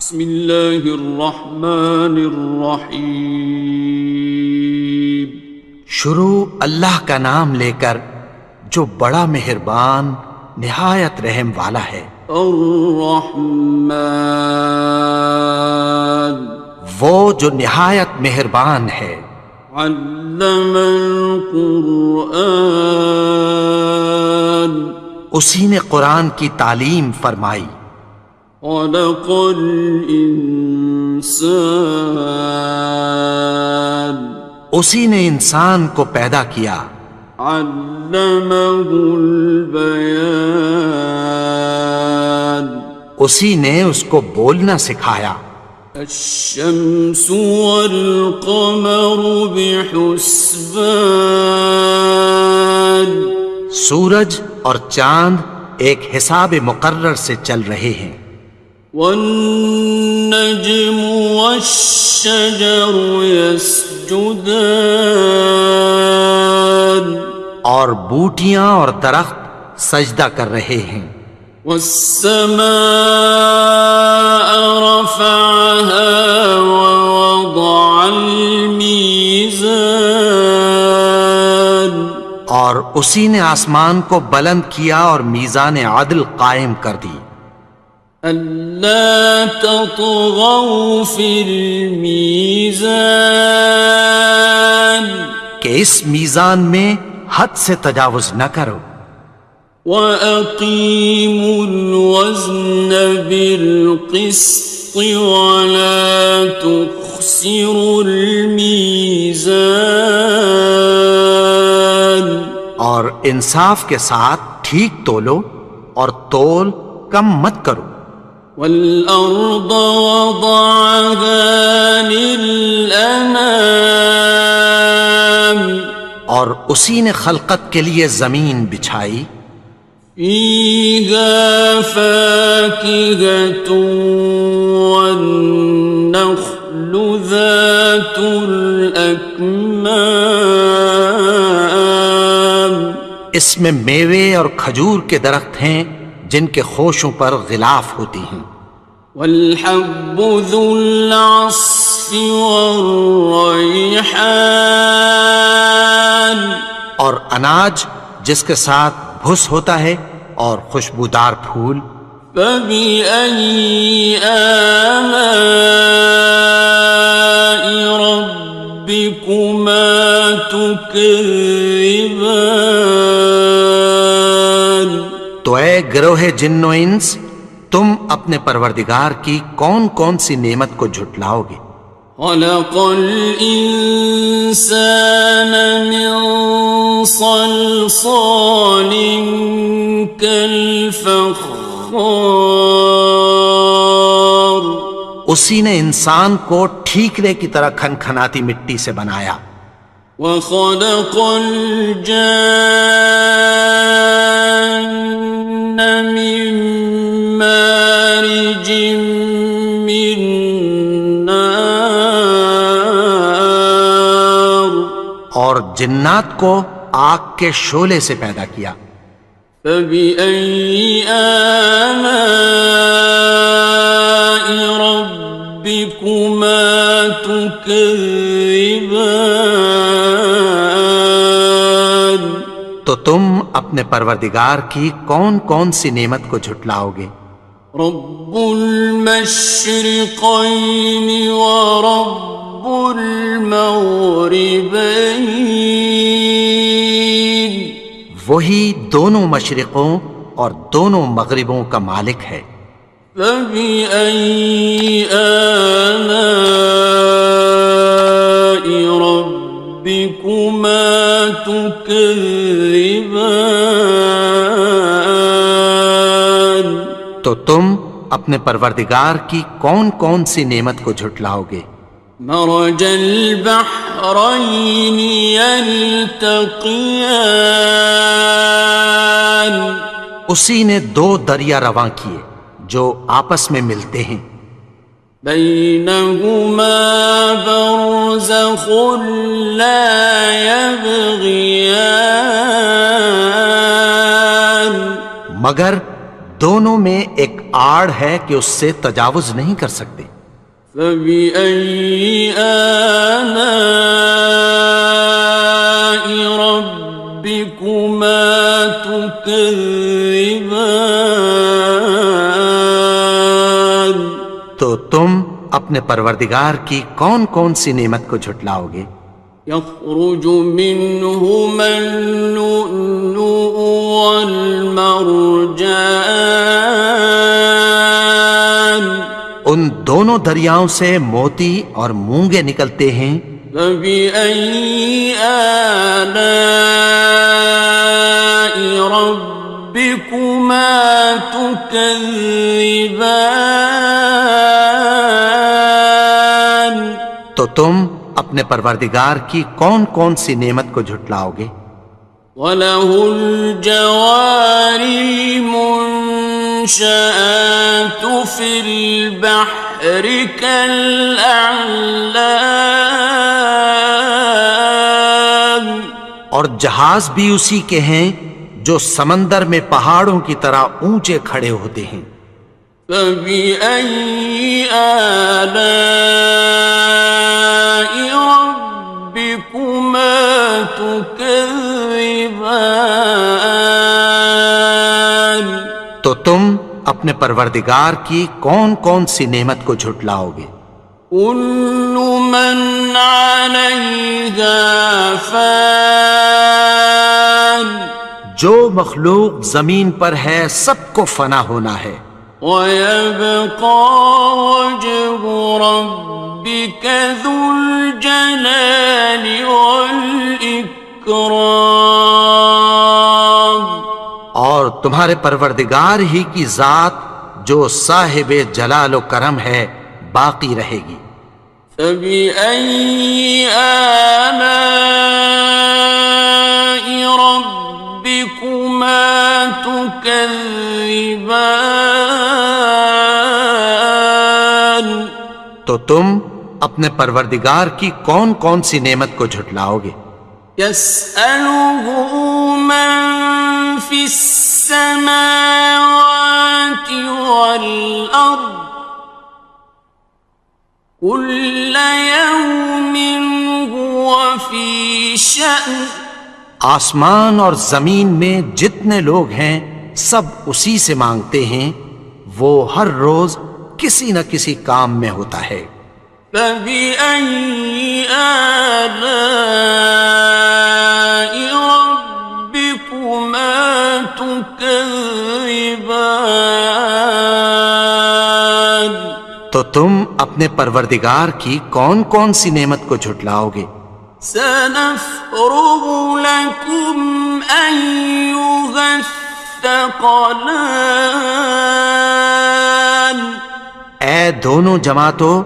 بسم اللہ الرحمن الرحیم۔ شروع اللہ کا نام لے کر جو بڑا مہربان نہایت رحم والا ہے۔ الرحمن، وہ جو نہایت مہربان ہے۔ علم القرآن، اسی نے قرآن کی تعلیم فرمائی۔ خلق الانسان، اسی نے انسان کو پیدا کیا۔ علمہ البیان، اسی نے اس کو بولنا سکھایا۔ الشمس والقمر بحسبان، سورج اور چاند ایک حساب مقرر سے چل رہے ہیں۔ والنجم والشجر يسجدان، اور بوٹیاں اور درخت سجدہ کر رہے ہیں۔ والسماء رفعها ووضع الميزان، اور اسی نے آسمان کو بلند کیا اور میزان عدل قائم کر دی۔ ألا تطغوا في الميزان، کہ اس میزان میں حد سے تجاوز نہ کرو۔ وَأَقِيمُوا الْوَزْنَ بِالْقِسْطِ وَلَا تُخْسِرُوا الْمِيزَانَ، اور انصاف کے ساتھ ٹھیک تولو اور تول کم مت کرو۔ وَالْأَرْضَ وَضَعَهَا لِلْأَنَامِ، اور اسی نے خلقت کے لیے زمین بچھائی۔ فِيهَا فَاكِهَةٌ وَالنَّخْلُ ذَاتُ الْأَكْمَامِ، اس میں میوے اور کھجور کے درخت ہیں جن کے خوشوں پر غلاف ہوتی ہیں۔ وَالْحَبُّ ذُو الْعَصْفِ وَالرَّيْحَانِ، اور اناج جس کے ساتھ بھس ہوتا ہے اور خوشبودار پھول۔ فَبِأَيِّ آلَاءِ رَبِّكُمَا تُكَذِّبَانِ، تو اے گروہ جن و انس، تم اپنے پروردگار کی کون کون سی نعمت کو جھٹلاؤ گے؟ خَلَقَ الْإِنسَانَ مِنْ صَلْصَالٍ كَالْفَخَّارِ، اسی نے انسان کو ٹھیکرے کی طرح کھنکھناتی مٹی سے بنایا۔ وَخَلَقَ الْجَانَّ مِن مَّارِجٍ مِّن نَّارٍ، اور جنات کو آگ کے شعلے سے پیدا کیا۔ فَبِأَيِّ آلَاءِ رَبِّكُمَا تُكَذِّبَانِ، تو تم اپنے پروردگار کی کون کون سی نعمت کو جھٹلاؤ گے؟ رب المشرقین ورب المغربین، وہی دونوں مشرقوں اور دونوں مغربوں کا مالک ہے۔ فَبِأَيِّ آلَاءِ رَبِّكُمَا تُكَذِّبَانِ، تو تم اپنے پروردگار کی کون کون سی نعمت کو جھٹلاؤ گے؟ مرج البحرین یلتقیان، اسی نے دو دریا رواں کیے جو آپس میں ملتے ہیں۔ بینہما برزخ لا یبغیان، مگر دونوں میں ایک آڑ ہے کہ اس سے تجاوز نہیں کر سکتے۔ فبأي آلاء ربكما تكذبان؟ تو تم اپنے پروردگار کی کون کون سی نعمت کو جھٹلاؤ گے؟ يخرج منهما اللؤلؤ والمرجان ان دونوں دریاؤں سے موتی اور مونگے نکلتے ہیں۔ فبأي آلاء ربكما تكذبان؟ تو تم اپنے پروردگار کی کون کون سی نعمت کو جھٹلاؤ گے؟ وَلَهُ الْجَوَارِ الْمُنشَآتُ فِي الْبَحْرِ كَالْأَعْلَامِ، اور جہاز بھی اسی کے ہیں جو سمندر میں پہاڑوں کی طرح اونچے کھڑے ہوتے ہیں۔ فَبِأَيِّ آلَاءِ رَبِّكُمَا تُكَذِّبَانِ؟ تو تم اپنے پروردگار کی کون کون سی نعمت کو جھٹلاؤ گے؟ كُلُّ مَنْ عَلَيْهَا فَانٍ، جو مخلوق زمین پر ہے سب کو فنا ہونا ہے۔ وَيَبْقَى وَجْهُ رَبِّكَ ذُو الْجَلَالِ وَالْإِكْرَامِ، اور تمہارے پروردگار ہی کی ذات جو صاحب جلال و کرم ہے باقی رہے گی۔ فَبِأَيِّ آلَاءِ رَبِّكُمَا تُكَذِّبَانِ؟ تو تم اپنے پروردگار کی کون کون سی نعمت کو جھٹلاؤ گے؟ يَسْأَلُهُ مَن فِي السَّمَاوَاتِ وَالْأَرْضِ كُلَّ يَوْمٍ هُوَ فِي شَأْنٍ، آسمان اور زمین میں جتنے لوگ ہیں سب اسی سے مانگتے ہیں، وہ ہر روز کسی نہ کسی کام میں ہوتا ہے۔ فَبِأَيِّ آلَاءِ رَبِّكُمَا تُكَذِّبَانِ؟ تو تم اپنے پروردگار کی کون کون سی نعمت کو جھٹلاؤ گے؟ سَنَفْرُغُ لَكُمْ أَيُّهَ الثَّقَلَانِ؟ اے دونوں جماعتوں،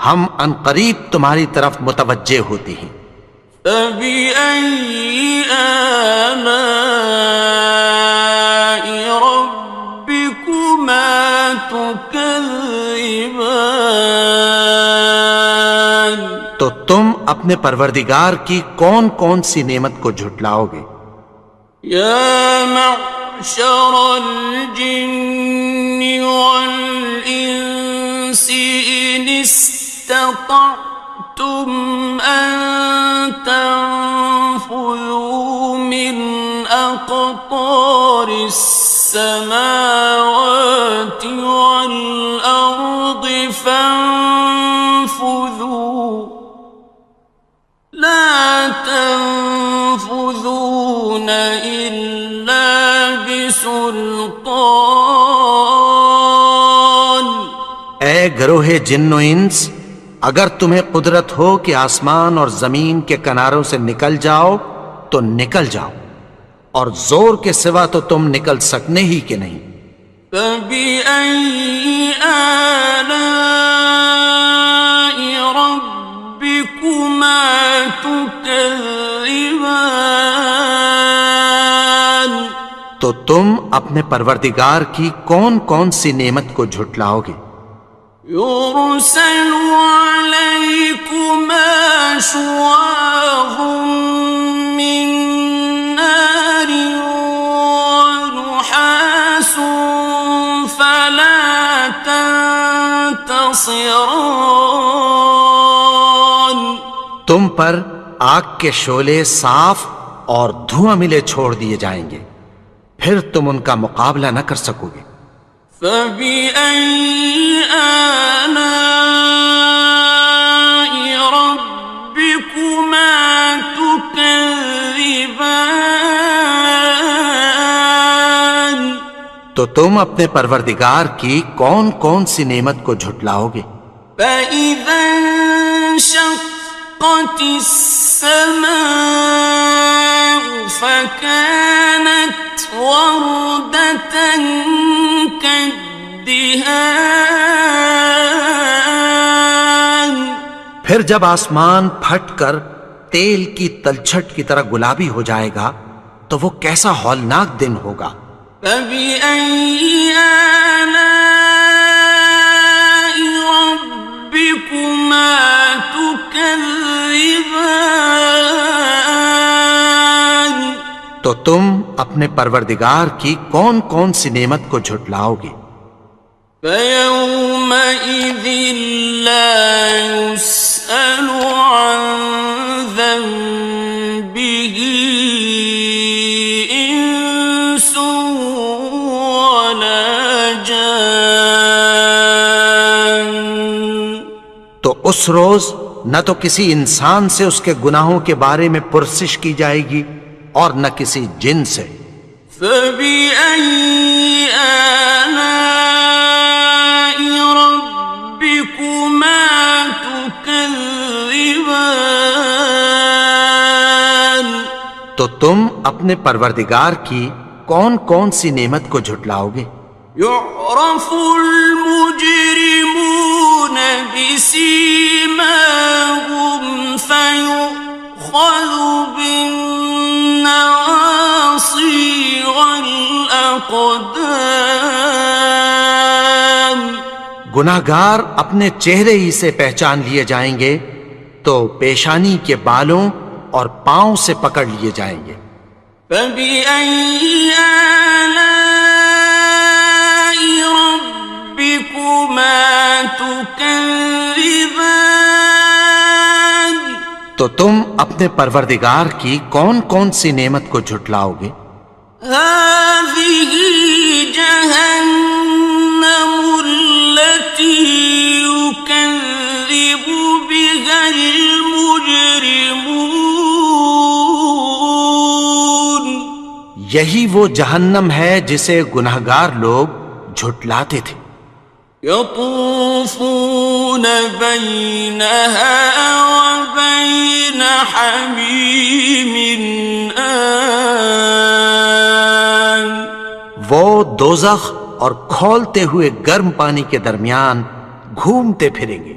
ہم عنقریب تمہاری طرف متوجہ ہوتے ہیں۔ فَبِأَيِّ آلَاءِ رَبِّكُمَا تُكَذِّبَانِ؟ تو تم اپنے پروردگار کی کون کون سی نعمت کو جھٹلاؤ گے؟ يَا مَعْشَرَ الْجِنِّ وَالْإِنسِ إِنِ اسْتَطَعْتُمْ أَن تَنفُذُوا مِنْ أَقْطَارِ السَّمَاوَاتِ وَالْأَرْضِ فَانفُذُوا لَا تَنفُذُونَ إِلَّا بِسُلْطَانٍ۔ اے گروہ جن و انس، اگر تمہیں قدرت ہو کہ آسمان اور زمین کے کناروں سے نکل جاؤ تو نکل جاؤ، اور زور کے سوا تو تم نکل سکنے ہی کہ نہیں۔ فَبِأَيِّ آلَاءِ رَبِّكُمَا تُكَذِّبَانِ؟ تو تم اپنے پروردگار کی کون کون سی نعمت کو جھٹلاؤ گے؟ يُرْسَلُ عَلَيْكُمَا شُوَاظٌ مِّن نَّارٍ وَنُحَاسٌ خصران. تم پر آگ کے شعلے صاف اور دھواں ملے چھوڑ دیے جائیں گے، پھر تم ان کا مقابلہ نہ کر سکو گے۔ فبأي آلاء ربكما تكذبان. تو تم اپنے پروردگار کی کون کون سی نعمت کو جھٹلاؤ گے؟ فإذا انشقت السماء فكانت وردة كالدهان. پھر جب آسمان پھٹ کر تیل کی تلچھٹ کی طرح گلابی ہو جائے گا تو وہ کیسا ہولناک دن ہوگا۔ فبأي آلاء ربكما تكذبان. تو تم اپنے پروردگار کی کون کون سی نعمت کو جھٹلاؤ گے؟ فيومئذ لا يسأل عن ذنبه إنس ولا جان. تو اس روز نہ تو کسی انسان سے اس کے گناہوں کے بارے میں پرسش کی جائے گی اور نہ کسی جن سے۔ فبأي آلاء ربكما تكذبان. تو تم اپنے پروردگار کی کون کون سی نعمت کو جھٹلاؤ گے؟ يعرف المجرمون بسيماهم فيؤخذ بالنواصي والأقدام. گناہگار اپنے چہرے ہی سے پہچان لیے جائیں گے تو پیشانی کے بالوں اور پاؤں سے پکڑ لیے جائیں گے۔ فبأي آلاء ربكما تكذبان. تو تم اپنے پروردگار کی کون کون سی نعمت کو جھٹلاؤ گے؟ هذه جهنم التي يكذب بها المجرمون. یہی وہ جہنم ہے جسے گناہگار لوگ جھٹلاتے تھے۔ يطوفون بينها وبين حميم آن. وہ دوزخ اور کھولتے ہوئے گرم پانی کے درمیان گھومتے پھریں گے۔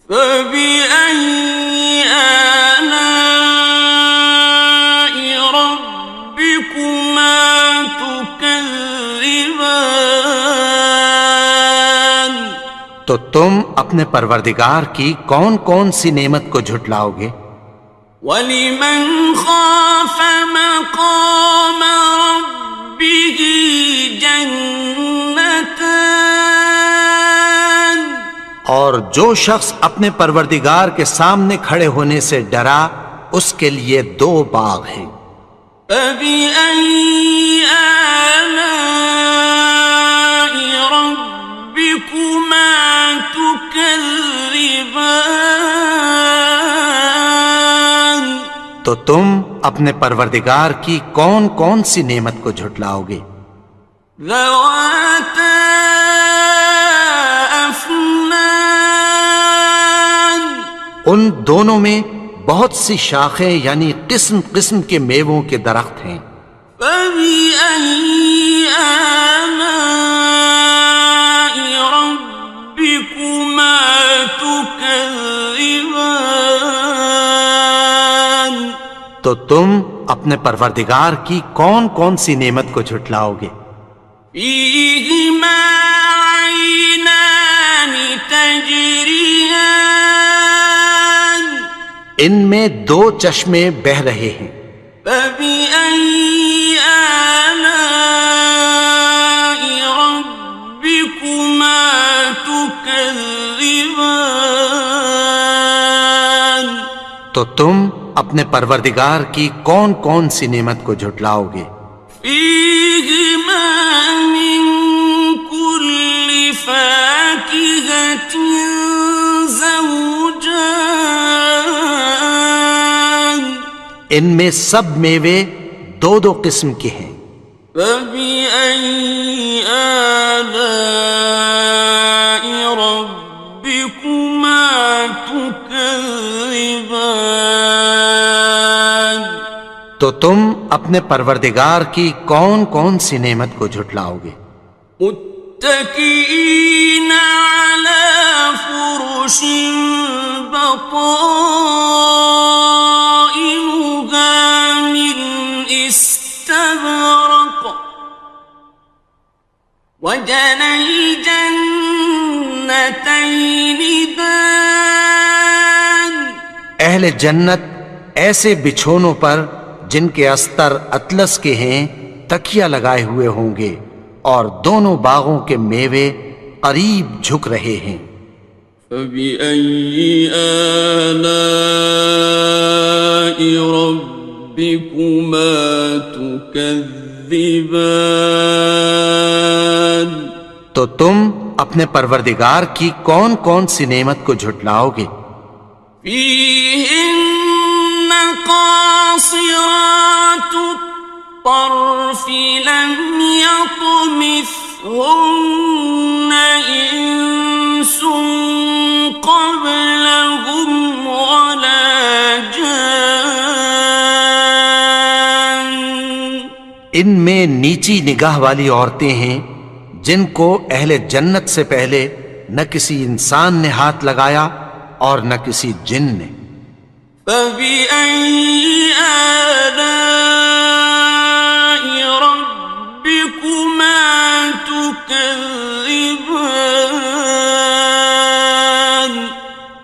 فبأي آلاء ربكما تكذبان. تو تم اپنے پروردگار کی کون کون سی نعمت کو جھٹلاؤ گے؟ وَلِمَنْ خَافَ مَقَامَ رَبِّهِ جَنَّتَانِ. اور جو شخص اپنے پروردگار کے سامنے کھڑے ہونے سے ڈرا اس کے لیے دو باغ ہیں۔ فَبِأَيِّ آلَاءِ رَبِّكُمَا تُكَذِّبَانِ. تو تم اپنے پروردگار کی کون کون سی نعمت کو جھٹلاؤ گے؟ ذَوَاتَا أَفْنَانٍ. ان دونوں میں بہت سی شاخیں یعنی قسم قسم کے میووں کے درخت ہیں۔ فَبِأَيِّ آلَاءِ رَبِّكُمَا تُكَذِّبَانِ. تو تم اپنے پروردگار کی کون کون سی نعمت کو جھٹلاؤ گے؟ فِيهِمَا عَيْنَانِ تَجْرِيَانِ. ان میں دو چشمے بہہ رہے ہیں۔ فَبِأَيِّ آلَاءِ رَبِّكُمَا تُكَذِّبَانِ. تكذبان تو تم اپنے پروردگار کی کون کون سی نعمت کو جھٹلاؤ گے؟ فيهما من كل فاكهة زوجان ان میں سب میوے دو دو قسم کے ہیں۔ فبأي آلاء ربكما تكذبان تو تم اپنے پروردگار کی کون کون سی نعمت کو جھٹلاؤ گے؟ متكئين على فرش بطائنها من استبرق وجنى الجنتين دان اہل جنت ایسے بچھونوں پر جن کے استر اطلس کے ہیں تکیہ لگائے ہوئے ہوں گے اور دونوں باغوں کے میوے قریب جھک رہے ہیں۔ فبأي آلاء ربكما تكذبان تو تم اپنے پروردگار کی کون کون سی نعمت کو جھٹلاؤ گے؟ فيهن قاصرات الطرف لم يطمثهن إنس قبلهم ولا جان ان میں نیچی نگاہ والی عورتیں ہیں جن کو اہل جنت سے پہلے نہ کسی انسان نے ہاتھ لگایا اور نہ کسی جن نے۔ فبأي آلاء ربكما تكذبان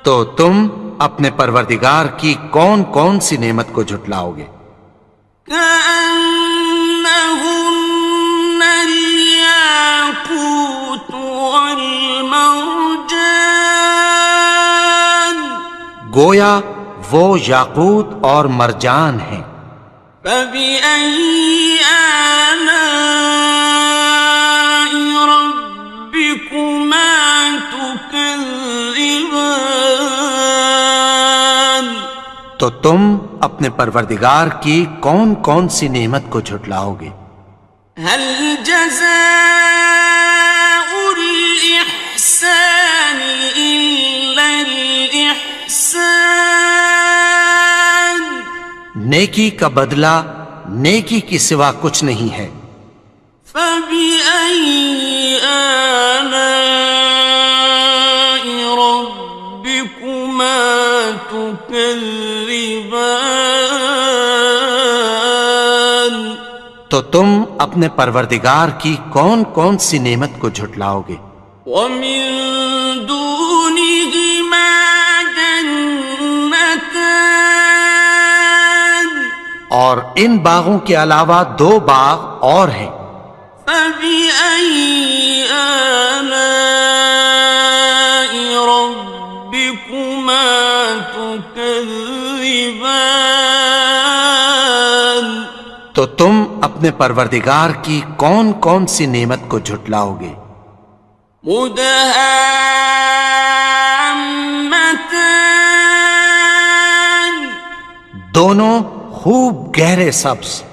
تو تم اپنے پروردگار کی کون کون سی نعمت کو جھٹلاؤ گے؟ كأنهن الياقوت والمرجان گویا وہ یاقوت اور مرجان ہیں۔ فبأي آلاء ربكما تكذبان تو تم اپنے پروردگار کی کون کون سی نعمت کو جھٹلاؤ گے؟ هل جزاء الإحسان إلا الإحسان نیکی کا بدلہ نیکی کی سوا کچھ نہیں ہے۔ فبأي آلاء ربكما تكذبان تو تم اپنے پروردگار کی کون کون سی نعمت کو جھٹلاؤ گے؟ ومن دونهما جنتان اور ان باغوں کے علاوہ دو باغ اور ہیں۔ فبأي آلاء ربكما تكذبان تو تم اپنے پروردگار کی کون کون سی نعمت کو جھٹلاؤ گے؟ مدهامتان دونوں خوب گہرے سبز۔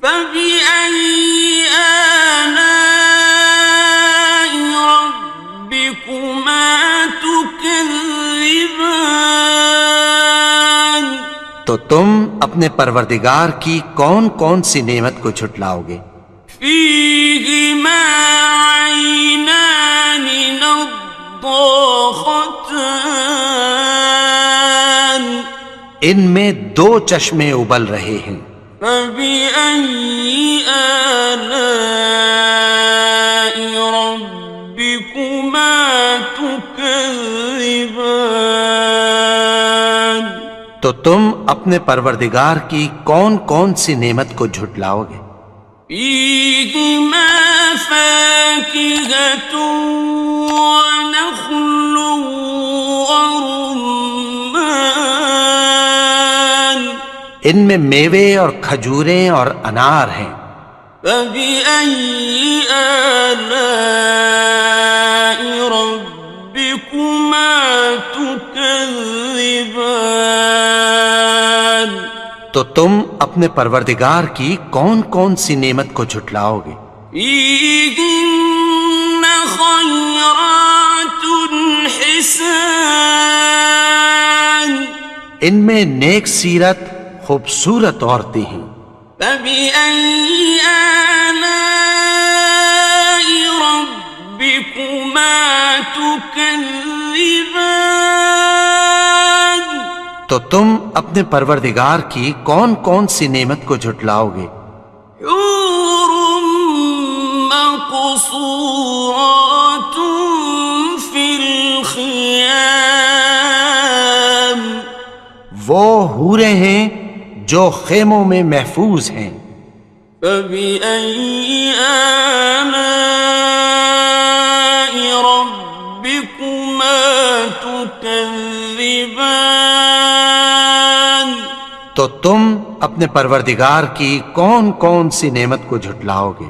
فبأي آلاء ربكما تكذبان تو تم اپنے پروردگار کی کون کون سی نعمت کو جھٹلاؤ گے؟ فيهما عينان نضاختان ان میں دو چشمے ابل رہے ہیں۔ فبأي آلاء ربكما تكذبان تو تم اپنے پروردگار کی کون کون سی نعمت کو جھٹلاؤ گے؟ فيهما فاكهة ونخل ورمان ان میں میوے اور کھجوریں اور انار ہیں. فبأي آلاء ربكما تكذبان تو تم اپنے پروردگار کی کون کون سی نعمت کو جھٹلاؤ گے؟ فيهن خيرات حسان ان میں نیک سیرت خوبصورت عورتیں ہیں. فبأي آلاء ربكما تكذبان تو تم اپنے پروردگار کی کون کون سی نعمت کو جھٹلاؤ گے؟ حور مقصورات في الخيام وہ حوریں ہیں جو خیموں میں محفوظ ہیں. فبأي آلاء ربكما تكذبان تو تم اپنے پروردگار کی کون کون سی نعمت کو جھٹلاؤ گے؟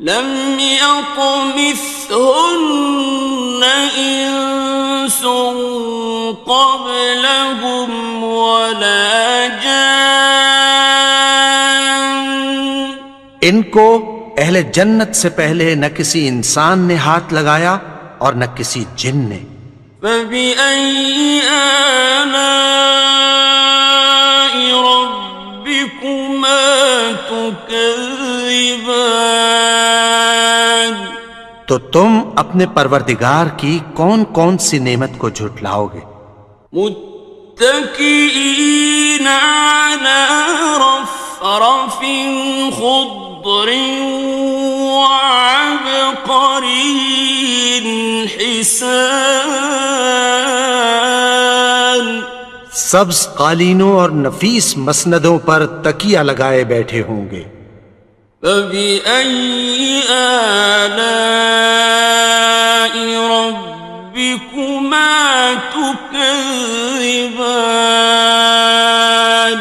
لم يطمثهن إنس قبلهم ولا جان ان کو اہل جنت سے پہلے نہ کسی انسان نے ہاتھ لگایا اور نہ کسی جن نے. فبأي آلاء ربكما تكذبان تو تم اپنے پروردگار کی کون کون سی نعمت کو جھٹلاؤ گے؟ متكئين على رفرف خضر وعبقري حسان سبز قالینوں اور نفیس مسندوں پر تکیہ لگائے بیٹھے ہوں گے. فبأي آلاء ربكما تكذبان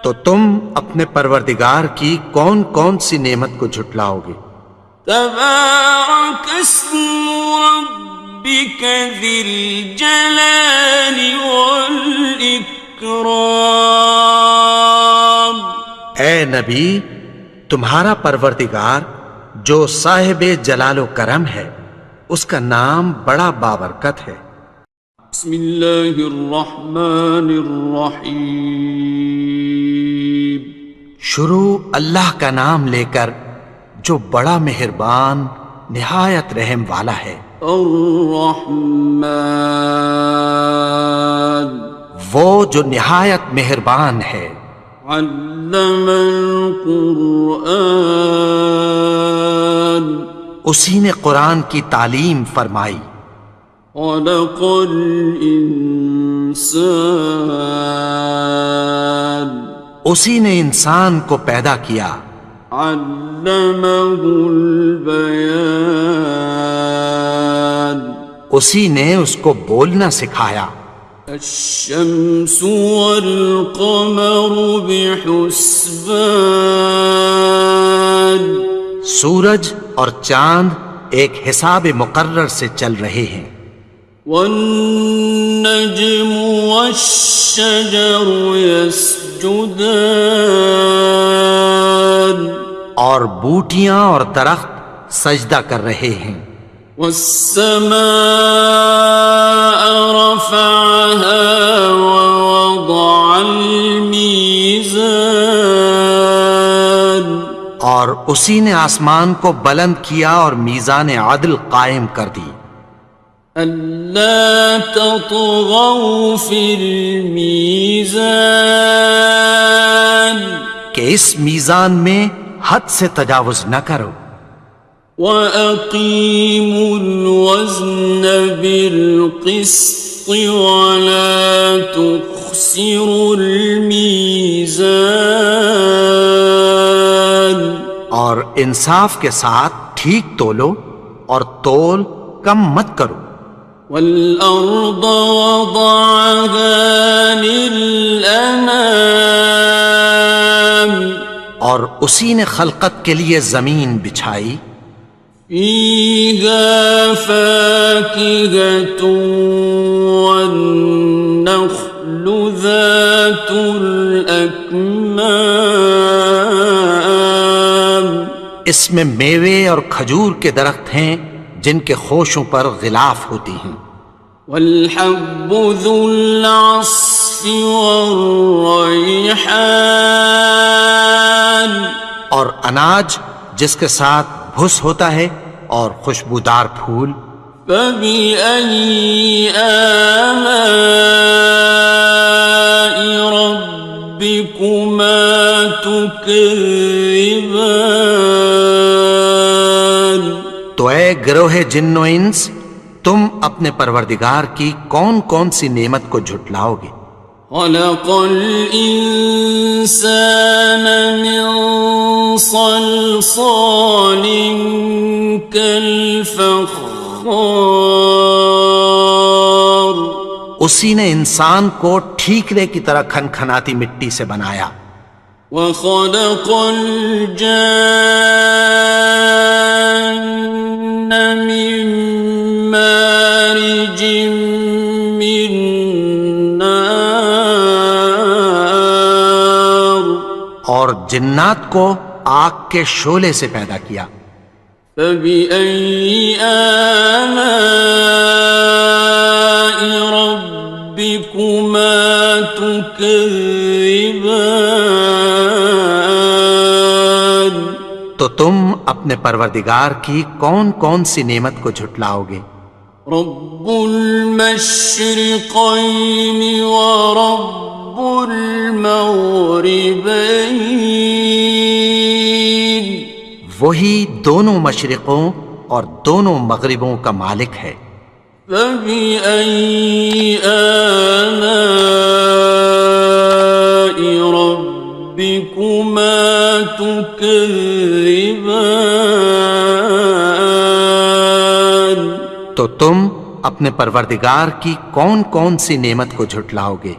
تو تم اپنے پروردگار کی کون کون سی نعمت کو جھٹلاؤ گے؟ تبارك اسم ربك ذي الجلال والإكرام اے نبی، تمہارا پروردگار جو صاحب جلال و کرم ہے، اس کا نام بڑا بابرکت ہے. بسم اللہ الرحمن الرحیم شروع اللہ کا نام لے کر جو بڑا مہربان نہایت رحم والا ہے. الرحمن وہ جو نہایت مہربان ہے. علم القرآن اسی نے قرآن کی تعلیم فرمائی. خلق الانسان اسی نے انسان کو پیدا کیا. علمہ البیان اسی نے اس کو بولنا سکھایا. الشمس والقمر بحسبان سورج اور چاند ایک حساب مقرر سے چل رہے ہیں. والنجم والشجر يسجدان اور بوٹیاں اور درخت سجدہ کر رہے ہیں. والسماء رفعها ووضع الميزان اور اسی نے آسمان کو بلند کیا اور میزان عدل قائم کر دی. ألا تطغوا في الميزان کہ اس میزان میں حد سے تجاوز نہ کرو. وَأَقِيمُوا الْوَزْنَ بِالْقِسْطِ وَلَا تُخْسِرُوا الْمِيزَانَ اور انصاف کے ساتھ ٹھیک تولو اور تول کم مت کرو. والأرض وضعها للأنام اور اسی نے خلقت کے لیے زمین بچھائی. فيها فاكهة والنخل ذات الأكمام اس میں میوے اور کھجور کے درخت ہیں جن کے خوشوں پر غلاف ہوتی ہیں. والحب ذو العصف والریحان اور اناج جس کے ساتھ بھس ہوتا ہے اور خوشبودار پھول. فبأي آلاء ربكما تكذبان تو اے گروہ جن و انس، تم اپنے پروردگار کی کون کون سی نعمت کو جھٹلاؤ گے؟ خلق الإنسان من صلصال كالفخار اسی نے انسان کو ٹھیکرے کی طرح کھنکھناتی مٹی سے بنایا. وخلق الجان من مارج من نار اور جنات کو آگ کے شعلے سے پیدا کیا. فبأي آلاء ربكما تكذبان تو تم اپنے پروردگار کی کون کون سی نعمت کو جھٹلاؤ گے؟ رب المشرقين ورب المغربين وہی دونوں مشرقوں اور دونوں مغربوں کا مالک ہے. فبأي آلاء ربكما تكذبان تو تم اپنے پروردگار کی کون کون سی نعمت کو جھٹلاؤ گے؟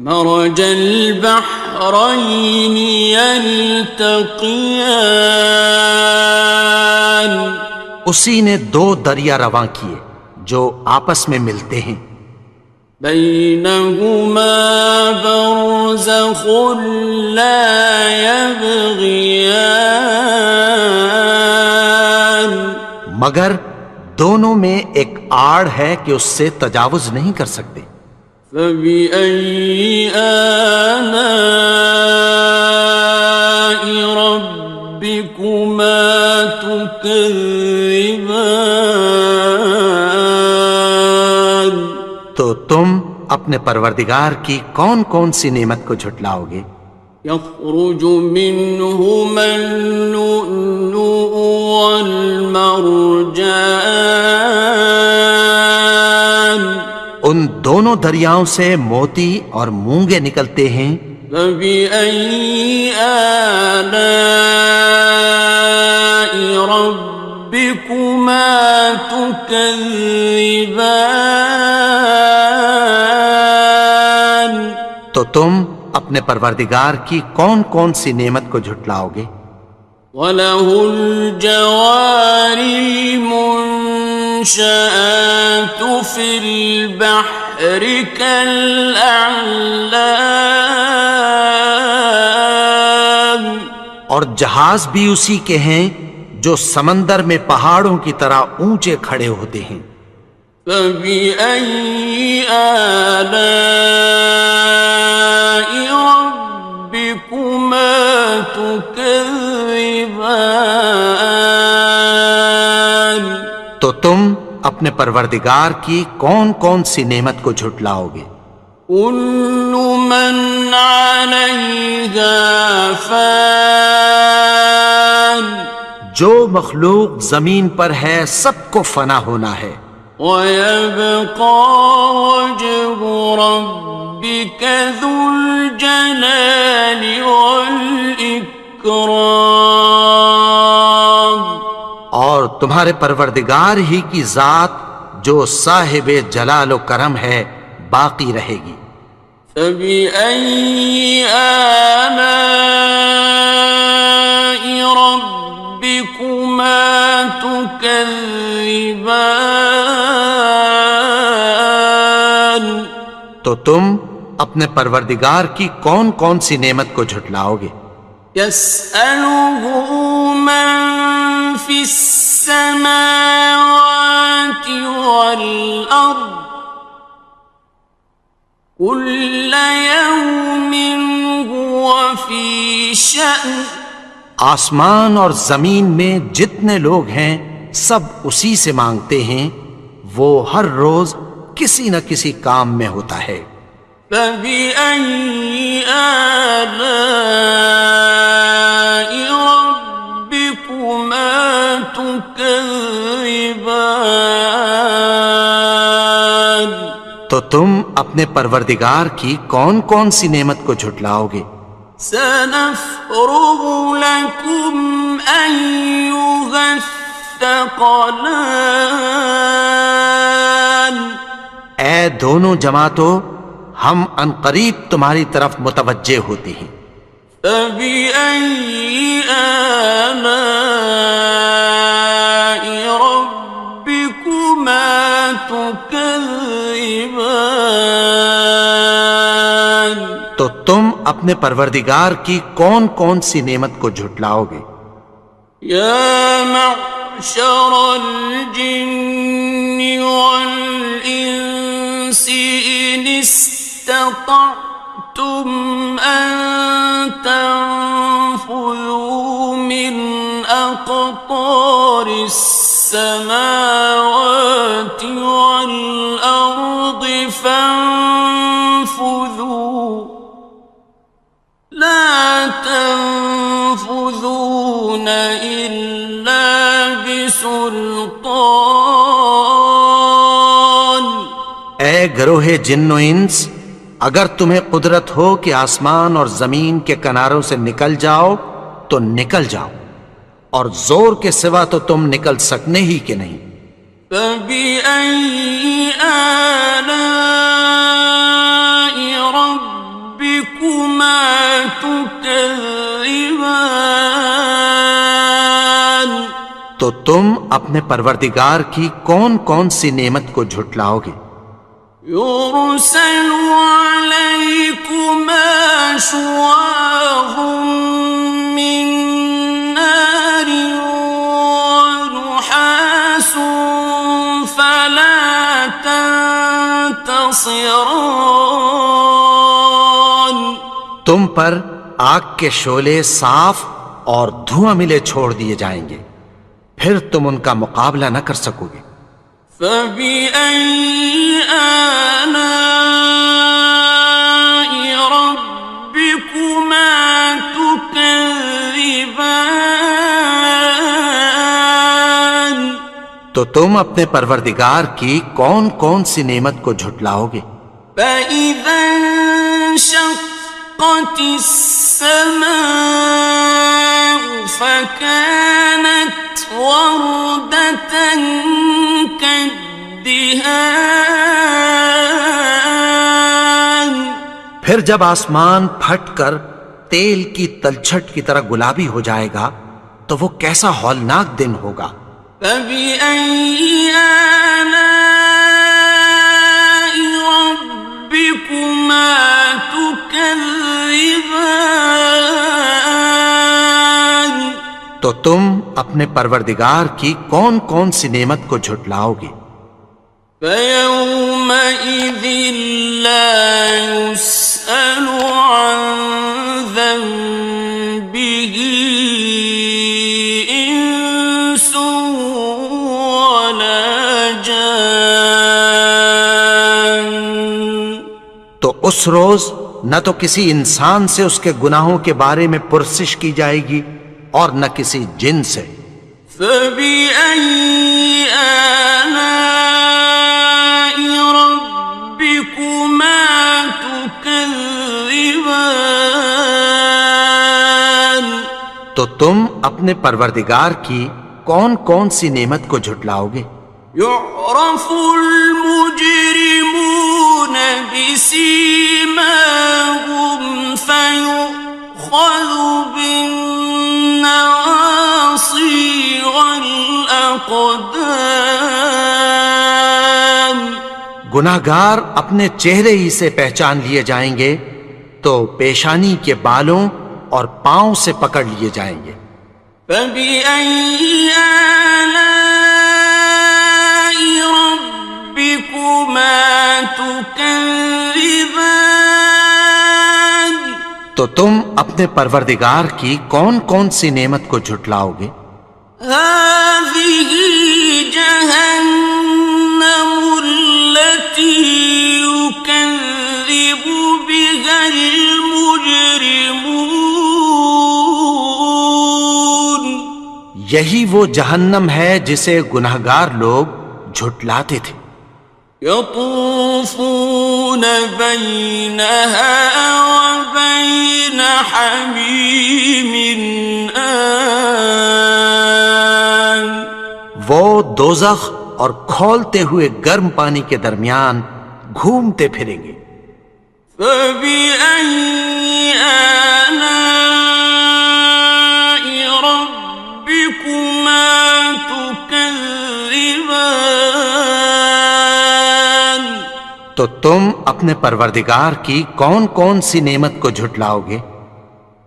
مرج البحرين يلتقيان اسی نے دو دریا رواں کیے جو آپس میں ملتے ہیں. بينهما برزخ لا يبغيان مگر دونوں میں ایک آڑ ہے کہ اس سے تجاوز نہیں کر سکتے. فبأي آلاء ربكما تكذبان تو تم اپنے پروردگار کی کون کون سی نعمت کو جھٹلاؤ گے؟ يخرج منهما اللؤلؤ والمرجان ان دونوں دریاؤں سے موتی اور مونگے نکلتے ہیں. فبأي آلاء ربكما تكذبان تو تم اپنے پروردگار کی کون کون سی نعمت کو جھٹلاؤ گے؟ وَلَهُ الْجَوَارِ الْمُنشَآتُ فِي الْبَحْرِ كَالْأَعْلَامِ اور جہاز بھی اسی کے ہیں جو سمندر میں پہاڑوں کی طرح اونچے کھڑے ہوتے ہیں. فَبِأَيِّ آلَاءِ رَبِّكُمَا تُكَذِّبَانِ تو تم اپنے پروردگار کی کون کون سی نعمت کو جھٹلاؤ گے؟ كُلُّ مَنْ عَلَيْهَا فَانٍ جو مخلوق زمین پر ہے سب کو فنا ہونا ہے. وَيَبْقَى وَجْهُ رَبِّكَ ذُو الْجَلَالِ وَالْإِكْرَامِ تمہارے پروردگار ہی کی ذات جو صاحب جلال و کرم ہے باقی رہے گی۔ فبأي آلاء ربكما تكذبان؟ تو تم اپنے پروردگار کی کون کون سی نعمت کو جھٹلاؤ گے؟ يسأله من في السماوات والأرض كل يوم هو في شأن۔ آسمان اور زمین میں جتنے لوگ ہیں سب اسی سے مانگتے ہیں، وہ ہر روز کسی نہ کسی کام میں ہوتا ہے۔ فبأي آلاء ربكما تكذبان؟ تو تم اپنے پروردگار کی کون کون سی نعمت کو جھٹلاؤ گے؟ سنفرغ لكم أيها الثقلان۔ اے دونوں جماعتوں، ہم عنقریب تمہاری طرف متوجہ ہوتے ہیں۔ فبأي آلاء ربكما تكذبان؟ تو تم اپنے پروردگار کی کون کون سی نعمت کو جھٹلاؤ گے؟ يا معشر الجن والإنس إن استطعتم أن تنفذوا من أقطار السماوات والأرض فانفذوا لا تنفذون إلا بسلطان۔ اے گروہ جن و انس، اگر تمہیں قدرت ہو کہ آسمان اور زمین کے کناروں سے نکل جاؤ تو نکل جاؤ، اور زور کے سوا تو تم نکل سکنے ہی کہ نہیں۔ فبأي آلاء ربكما تكذبان؟ تو تم اپنے پروردگار کی کون کون سی نعمت کو جھٹلاؤ گے؟ يرسل عليكما شواظ من نار ونحاس فلا تنتصران۔ تم پر آگ کے شعلے صاف اور دھواں ملے چھوڑ دیے جائیں گے، پھر تم ان کا مقابلہ نہ کر سکو گے۔ فبأي آلاء ربكما تكذبان؟ تو تم اپنے پروردگار کی کون کون سی نعمت کو جھٹلاؤ گے؟ فإذا انشقت السماء فكانت وردة كالدهان۔ پھر جب آسمان پھٹ کر تیل کی تلچھٹ کی طرح گلابی ہو جائے گا تو وہ کیسا ہولناک دن ہوگا۔ فبأي آلاء ربكما تكذبان؟ تو تم اپنے پروردگار کی کون کون سی نعمت کو جھٹلاؤ گے؟ فيومئذ لا يسأل عن ذنبه إنس ولا جان۔ تو اس روز نہ تو کسی انسان سے اس کے گناہوں کے بارے میں پرسش کی جائے گی اور نہ کسی جن سے۔ فبأي آلاء ربكما تكذبان؟ تو تم اپنے پروردگار کی کون کون سی نعمت کو جھٹلاؤ گے؟ يعرف المجرمون بسيماهم فيؤخذ بالنواصي والأقدام. گناہگار اپنے چہرے ہی سے پہچان لیے جائیں گے تو پیشانی کے بالوں اور پاؤں سے پکڑ لیے جائیں گے. فبأي آلاء ربكما تكذبان. تو تم اپنے پروردگار کی کون کون سی نعمت کو جھٹلاؤ گے؟ هذه جهنم التي يكذب بها المجرمون. یہی وہ جہنم ہے جسے گناہگار لوگ جھٹلاتے تھے. يطوفون بينها وبين حميم آن. وہ دوزخ اور کھولتے ہوئے گرم پانی کے درمیان گھومتے پھریں گے. فبأي آلاء ربكما تكذبان. تو تم اپنے پروردگار کی کون کون سی نعمت کو جھٹلاؤ گے؟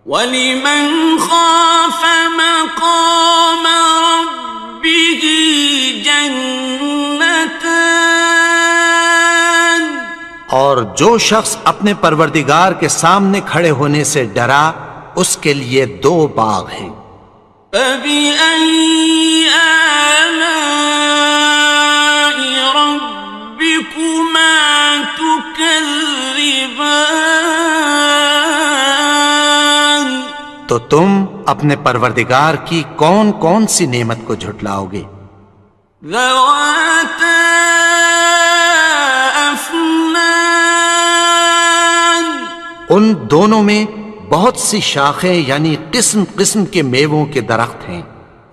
وَلِمَنْ خَافَ مَقَامَ رَبِّهِ جَنَّتَانِ. اور جو شخص اپنے پروردگار کے سامنے کھڑے ہونے سے ڈرا اس کے لیے 2 باغ ہیں. فَبِأَيِّ آلَاءِ رَبِّكُمَا تُكَذِّبَانِ. تو تم اپنے پروردگار کی کون کون سی نعمت کو جھٹلاؤ گے؟ ذَوَاتَا أَفْنَانٍ. ان دونوں میں بہت سی شاخیں یعنی قسم قسم کے میووں کے درخت ہیں.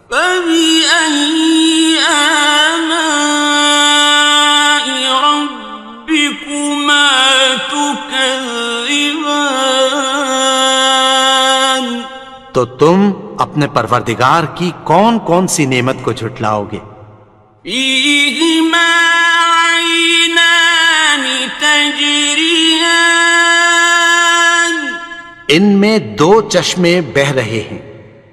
فَبِأَيِّ آلَاءِ رَبِّكُمَا تُكَذِّبَانِ. تو تم اپنے پروردگار کی کون کون سی نعمت کو جھٹلاؤ گے؟ فِيهِمَا عَيْنَانِ تَجْرِيَانِ. ان میں 2 چشمے بہہ رہے ہیں.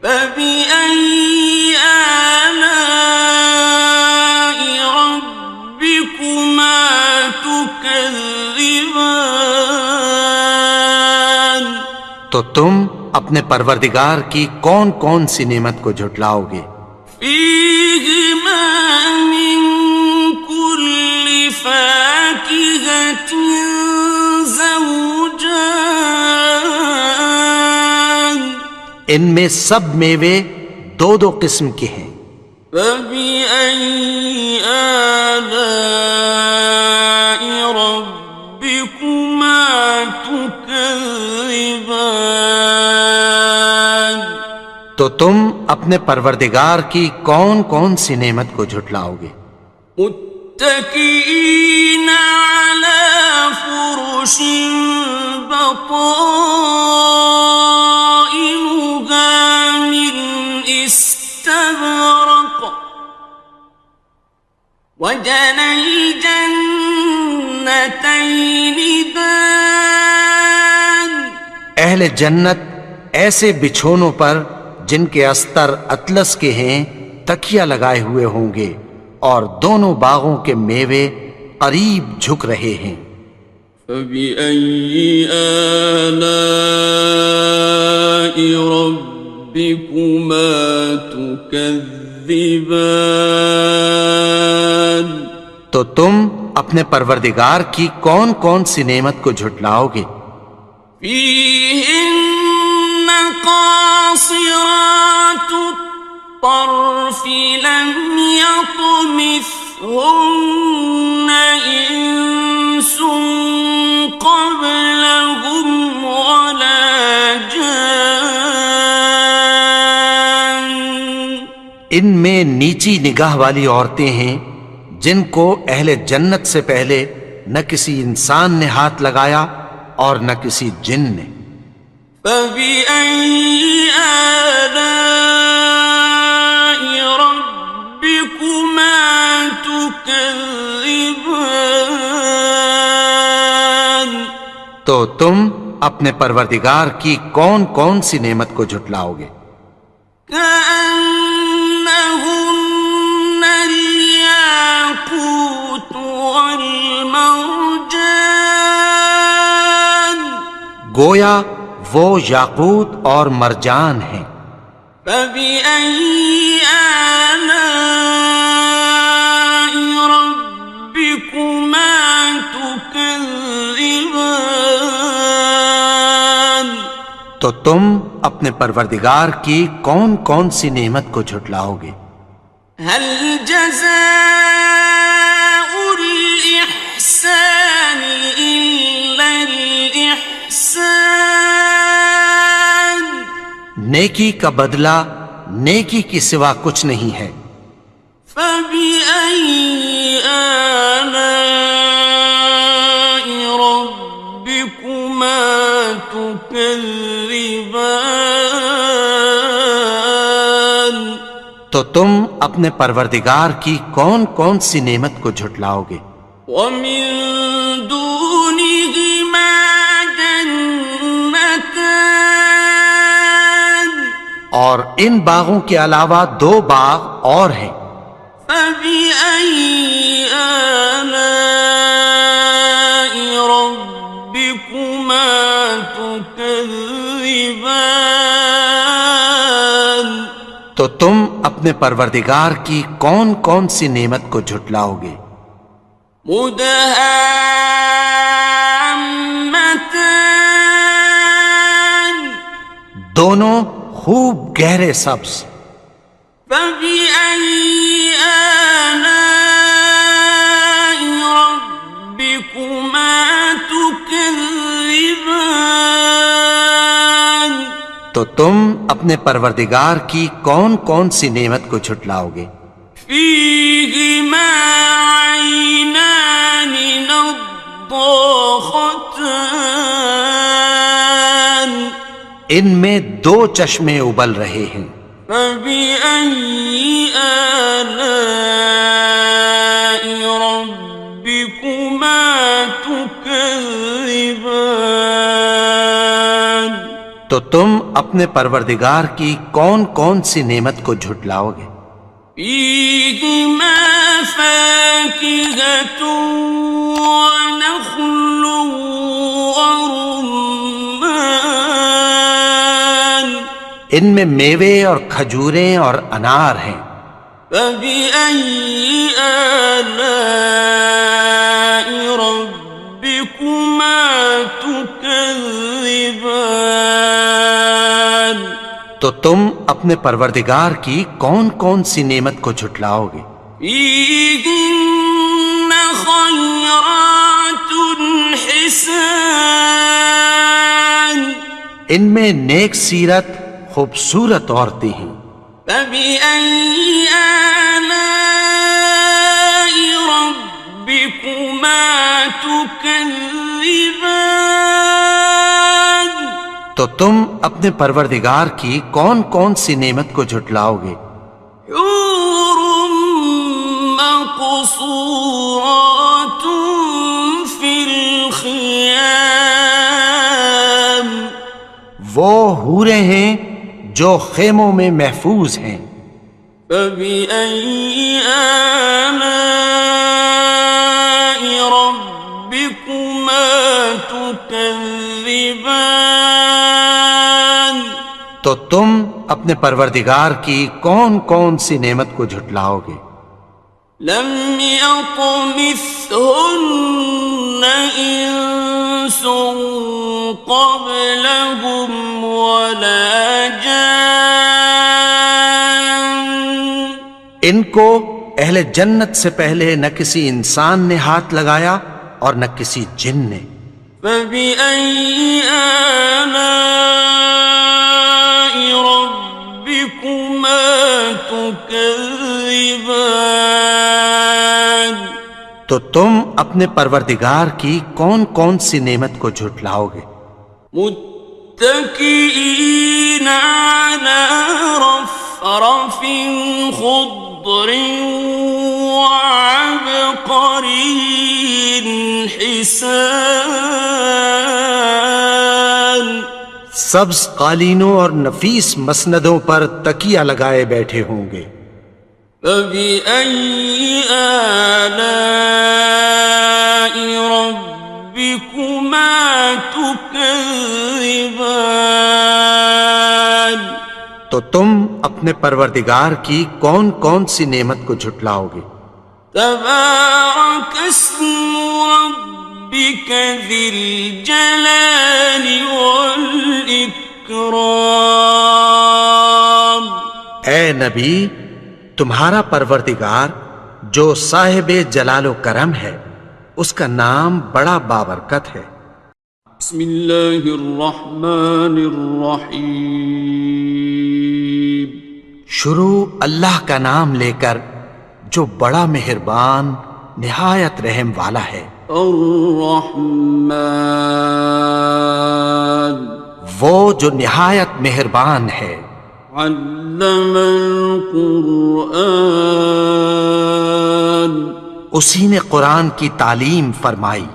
فَبِأَيِّ آلَاءِ رَبِّكُمَا تُكَذِّبَانِ. تو تم اپنے پروردگار کی کون کون سی نعمت کو جھٹلاؤ گے؟ فِيهِمَا مِن كُلِّ فَاكِهَةٍ زَوْجَانِ. ان میں سب میوے 2 قسم کے ہیں. فَبِأَيِّ آلَاءِ رَبِّكُمَا تُكَذِّبَانِ. تو تم اپنے پروردگار کی کون کون سی نعمت کو جھٹلاؤ گے؟ متكئين على فرش بطائنها من استبرق وجنى الجنتين دان. اہل جنت ایسے بچھونوں پر جن کے استر اطلس کے ہیں تکیہ لگائے ہوئے ہوں گے اور دونوں باغوں کے میوے قریب جھک رہے ہیں. فَبِأَيِّ آلَاءِ رَبِّكُمَا تُكَذِّبَانِ. تو تم اپنے پروردگار کی کون کون سی نعمت کو جھٹلاؤ گے؟ فِيهِنَّ قَاصِرَاتُ الطَّرْفِ لَمْ يَطْمِثْهُنَّ إِنسٌ قَبْلَهُمْ وَلَا جَانٌّ. ان میں نیچی نگاہ والی عورتیں ہیں جن کو اہل جنت سے پہلے نہ کسی انسان نے ہاتھ لگایا اور نہ کسی جن نے۔ فَبِأَيِّ آلَاءِ رَبِّكُمَا تُكَذِّبَانِ؟ تو تم اپنے پروردگار کی کون کون سی نعمت کو جھٹلاؤ گے؟ كأنهن الياقوت والمرجان، گویا وہ یاقوت اور مرجان ہیں۔ فبأي آلاء ربكما تكذبان؟ تو تم اپنے پروردگار کی کون کون سی نعمت کو جھٹلاؤ گے؟ هل جزاء الإحسان إلا الإحسان؟ نیکی کا بدلہ نیکی کی سوا کچھ نہیں ہے۔ فبأي آلاء ربكما تكذبان؟ تو تم اپنے پروردگار کی کون کون سی نعمت کو جھٹلاؤ گے؟ ومن دونهما جنتان، اور ان باغوں کے علاوہ دو باغ اور ہیں۔ فبأي آلاء ربكما تكذبان؟ تو تم اپنے پروردگار کی کون کون سی نعمت کو جھٹلاؤ گے؟ مدہامتان، دونوں خوب گہرے سبز۔ فبأي آلاء ربكما تكذبان؟ تو تم اپنے پروردگار کی کون کون سی نعمت کو جھٹلاؤ گے؟ فيهما عينان نضاختان، ان میں دو چشمے ابل رہے ہیں۔ فبأي آلاء ربكما تكذبان؟ تو تم اپنے پروردگار کی کون کون سی نعمت کو جھٹلاؤ گے؟ فيهما فاكهة ونخل ورمان، ان میں میوے اور کھجوریں اور انار ہیں۔ فبأي آلاء ربكما تكذبان؟ تو تم اپنے پروردگار کی کون کون سی نعمت کو جھٹلاؤ گے؟ فيهن خيرات حسان، ان میں نیک سیرت خوبصورت عورتیں ہیں۔ فبأي آلاء ربكما تكذبان؟ تو تم اپنے پروردگار کی کون کون سی نعمت کو جھٹلاؤ گے؟ حور مقصورات في الخيام، وہ حوریں ہیں جو خیموں میں محفوظ ہیں۔ فبأي آلاء ربكما تكذبان؟ تو تم اپنے پروردگار کی کون کون سی نعمت کو جھٹلاؤ گے؟ لم يطمثهن إنس قبلهم ولا جان، ان کو اہل جنت سے پہلے نہ کسی انسان نے ہاتھ لگایا اور نہ کسی جن نے۔ فبأي آلاء ربكما تكذبان؟ تكذبان تو تم اپنے پروردگار کی کون کون سی نعمت کو جھٹلاؤ گے؟ متكئين على رفرف خضر وعبقري حسان سبز قالینوں اور نفیس مسندوں پر تکیہ لگائے بیٹھے ہوں گے۔ فبأي آلاء ربكما تكذبان تو تم اپنے پروردگار کی کون کون سی نعمت کو جھٹلاؤ گے؟ تبارك اسم ربك ذي الجلال والإكرام اے نبی، تمہارا پروردگار جو صاحب جلال و کرم ہے، اس کا نام بڑا بابرکت ہے۔ بسم اللہ الرحمن الرحیم شروع اللہ کا نام لے کر جو بڑا مہربان نہایت رحم والا ہے۔ الرحمن وہ جو نہایت مہربان ہے۔ علم القرآن اسی نے قرآن کی تعلیم فرمائی۔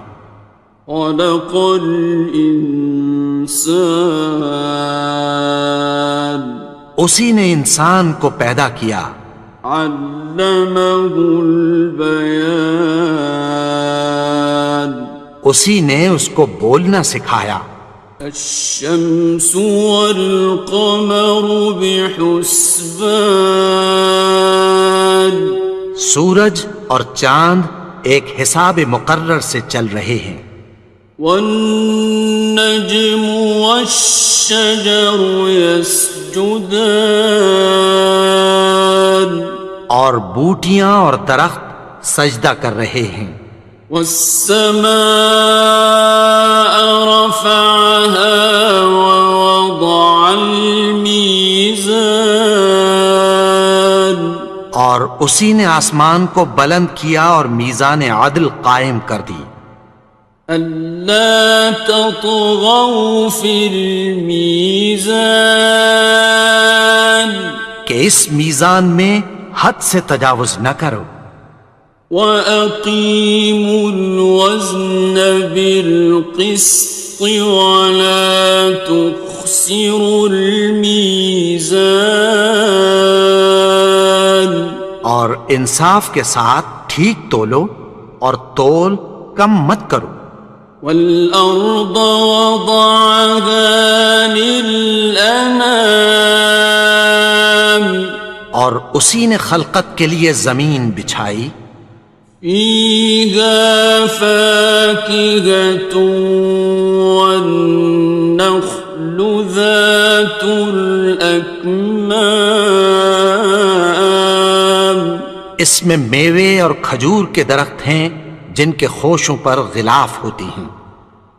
خلق الانسان اسی نے انسان کو پیدا کیا۔ علمہ البیان اسی نے اس کو بولنا سکھایا۔ الشمس والقمر بحسبان سورج اور چاند ایک حساب مقرر سے چل رہے ہیں۔ والنجم والشجر يسجدان اور بوٹیاں اور درخت سجدہ کر رہے ہیں۔ والسماء رفعها ووضع الميزان اور اسی نے آسمان کو بلند کیا اور میزان عدل قائم کر دی۔ ألا تطغوا في الميزان کہ اس میزان میں حد سے تجاوز نہ کرو۔ وَأَقِيمُوا الْوَزْنَ بِالْقِسْطِ وَلَا تُخْسِرُوا الْمِيزَانَ اور انصاف کے ساتھ ٹھیک تولو اور تول کم مت کرو۔ وَالْأَرْضَ وَضَعَهَا لِلْأَنَامِ اور اسی نے خلقت کے لیے زمین بچھائی۔ فِيهَا فَاكِهَةٌ وَالنَّخْلُ ذَاتُ الْأَكْمَامِ اس میں میوے اور کھجور کے درخت ہیں جن کے خوشوں پر غلاف ہوتی ہیں۔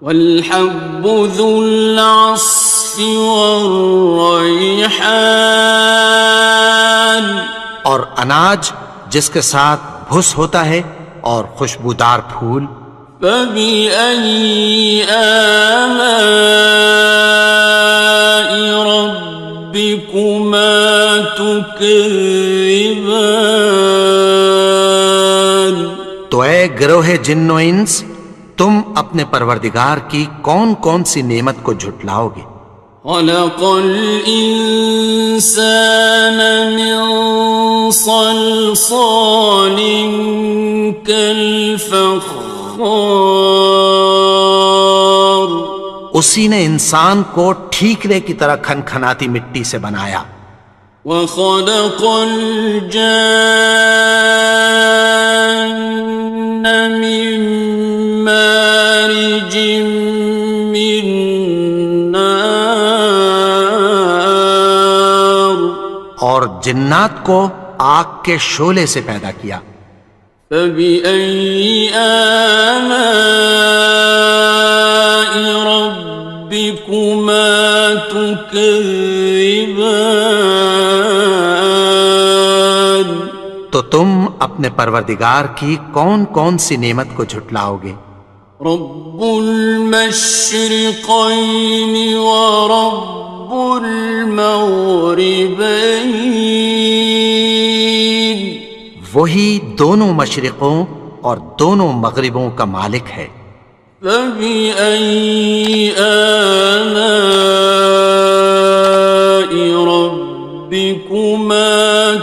وَالْحَبُّ ذُو الْعَصْفِ وَالرَّيْحَانِ اور اناج جس کے ساتھ بھس ہوتا ہے اور خوشبودار پھول۔ فَبِأَيِّ آلَاءِ رَبِّكُمَا تُكَذِّبَانِ تو اے گروہ جن و انس، تم اپنے پروردگار کی کون کون سی نعمت کو جھٹلاؤ گے؟ خلق الإنسان من صلصال كالفخار اسی نے انسان کو ٹھیکرے کی طرح کھنکھناتی مٹی سے بنایا۔ وخلق الجان من مارج من نار اور جنات کو آگ کے شعلے سے پیدا کیا۔ فبأي آلاء ربكما تكذبان تو تم اپنے پروردگار کی کون کون سی نعمت کو جھٹلاؤ گے؟ رب المشرقين ورب المغربين وہی دونوں مشرقوں اور دونوں مغربوں کا مالک ہے۔ فبأي آلاء ربكما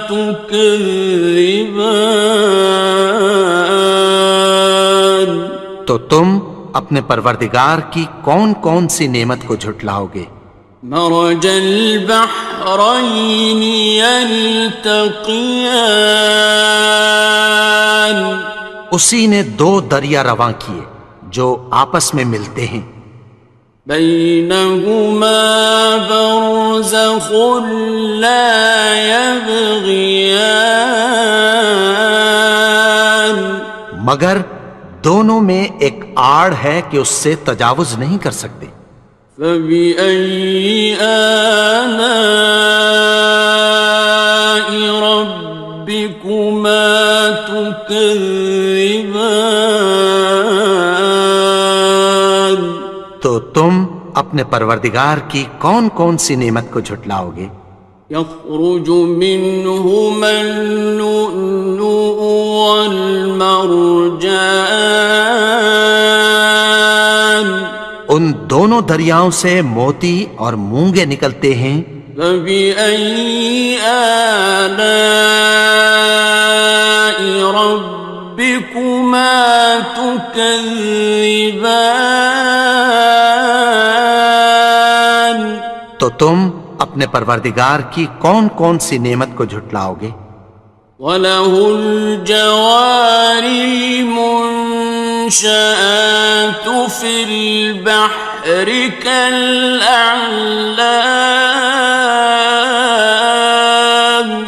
تكذبان تو تم اپنے پروردگار کی کون کون سی نعمت کو جھٹلاؤ گے؟ مرج البحرين يلتقيان اسی نے دو دریا رواں کیے جو آپس میں ملتے ہیں، بينهما برزخ لا يبغيان مگر دونوں میں ایک آڑ ہے کہ اس سے تجاوز نہیں کر سکتے۔ فبأي آلاء ربكما تكذبان تو تم اپنے پروردگار کی کون کون سی نعمت کو جھٹلاؤ گے؟ يخرج منهما اللؤلؤ والمرجان ان دونوں دریاؤں سے موتی اور مونگے نکلتے ہیں۔ فبأي آلاء ربكما تكذبان تو تم اپنے پروردگار کی کون کون سی نعمت کو جھٹلاؤ گے؟ وَلَهُ الْجَوَارِ الْمُنشَآتُ فِي الْبَحْرِ كَالْأَعْلَامِ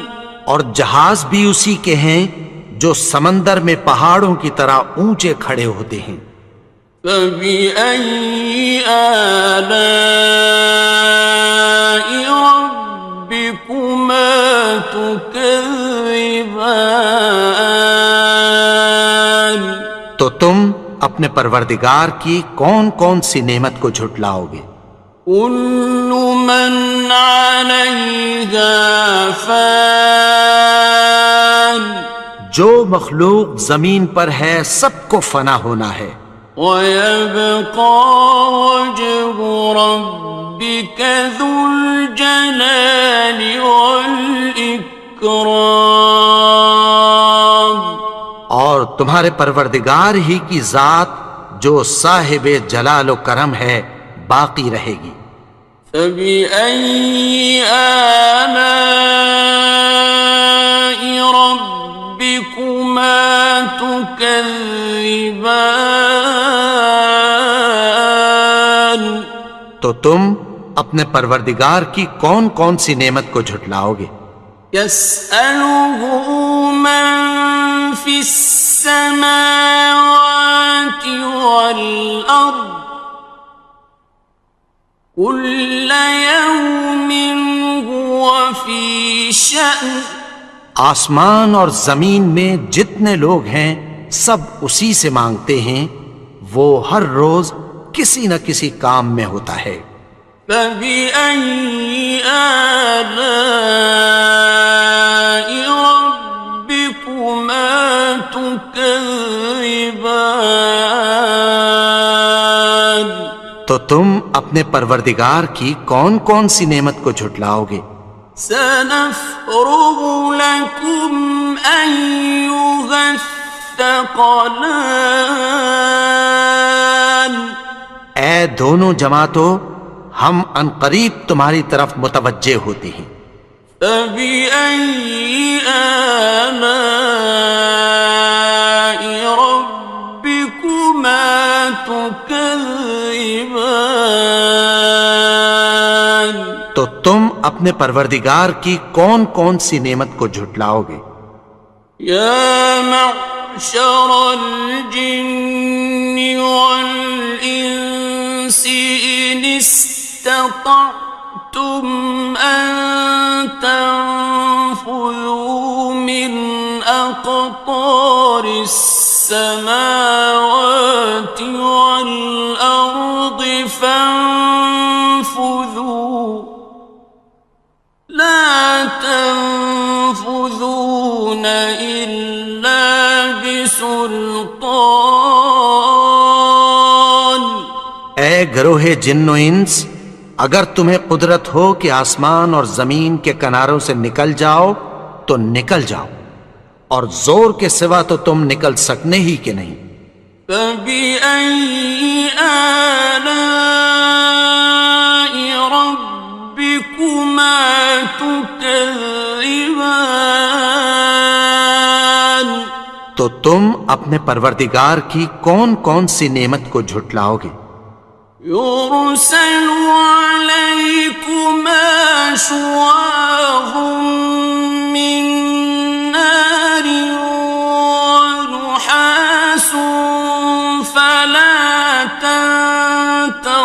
اور جہاز بھی اسی کے ہیں جو سمندر میں پہاڑوں کی طرح اونچے کھڑے ہوتے ہیں۔ فَبِأَيِّ آلَاءِ رَبِّكُمَا تُكَذِّبَانِ تو تم اپنے پروردگار کی کون کون سی نعمت کو جھٹلاؤ گے؟ كُلُّ مَنْ عَلَيْهَا فَانٍ جو مخلوق زمین پر ہے سب کو فنا ہونا ہے، وَيَبْقَى وَجْهُ رَبِّكَ ذُو الْجَلَالِ وَالْإِكْرَامِ اور تمہارے پروردگار ہی کی ذات جو صاحب جلال و کرم ہے باقی رہے گی۔ فَبِأَيِّ آلَاءِ رَبِّكُمَا تُكَذِّبَانِ تو تم اپنے پروردگار کی کون کون سی نعمت کو جھٹلاؤ گے؟ يَسْأَلُهُ مَن فِي السَّمَاوَاتِ وَالْأَرْضِ كُلَّ يَوْمٍ هُوَ فِي شَأْنٍ آسمان اور زمین میں جتنے لوگ ہیں سب اسی سے مانگتے ہیں، وہ ہر روز کسی نہ کسی کام میں ہوتا ہے۔ فَبِأَيِّ آلَاءِ رَبِّكُمَا تُكَذِّبَانِ تو تم اپنے پروردگار کی کون کون سی نعمت کو جھٹلاؤ گے؟ سَنَفْرُغُ لَكُمْ أَيُّهَ الثَّقَلَانِ اے دونوں جماعتوں، ہم عنقریب تمہاری طرف متوجہ ہوتے ہیں۔ فَبِأَيِّ آلَاءِ رَبِّكُمَا تُكَذِّبَانِ تو تم اپنے پروردگار کی کون کون سی نعمت کو جھٹلاؤ گے؟ يَا مَعْشَرَ الْجِنِّ وَالْإِنسِ إِنِ اسْتَطَعْتُمْ أَن تَنفُذُوا مِنْ أقطار السماوات والأرض فانفذوا لا تنفذون إلا بسلطان. اے گروہ جن و انس، اگر تمہیں قدرت ہو کہ آسمان اور زمین کے کناروں سے نکل جاؤ تو نکل جاؤ، اور زور کے سوا تو تم نکل سکنے ہی کہ نہیں. فَبِأَيِّ آلَاءِ رَبِّكُمَا تُكَذِّبَانِ. تو تم اپنے پروردگار کی کون کون سی نعمت کو جھٹلاؤ گے؟ يُرْسَلُ عَلَيْكُمَا شُوَاظٌ مِّن نَّارٍ وَنُحَاسٌ فَلَا تَنتَصِرَانِ.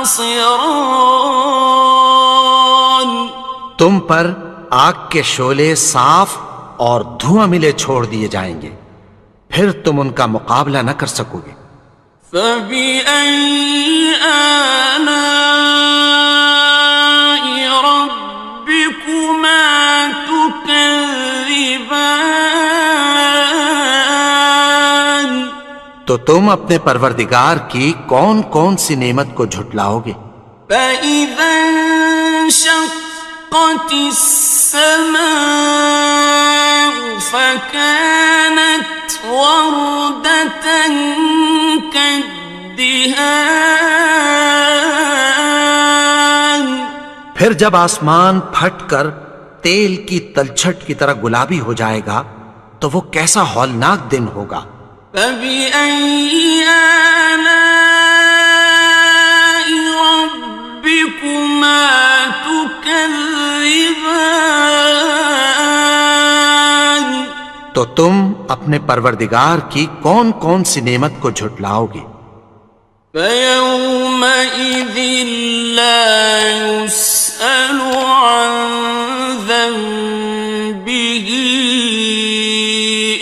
تم پر آگ کے شعلے صاف اور دھواں ملے چھوڑ دیے جائیں گے، پھر تم ان کا مقابلہ نہ کر سکو گے. فَبِأَيِّ آلَاءِ رَبِّكُمَا تُكَذِّبَانِ. تو تم اپنے پروردگار کی کون کون سی نعمت کو جھٹلاؤ گے؟ فَإِذَا انشَقَّتِ السَّمَاءُ فَكَانَتْ وَرْدَةً كَالدِّهَانِ. پھر جب آسمان پھٹ کر تیل کی تلچھٹ کی طرح گلابی ہو جائے گا تو وہ کیسا ہولناک دن ہوگا. فَبِأَيِّ آلَاءِ رَبِّكُمَا تُكَذِّبَانِ. تو تم اپنے پروردگار کی کون کون سی نعمت کو جھٹلاؤ گے؟ فَيَوْمَئِذٍ لَا يُسْأَلُ عَنْ ذَنبِهِ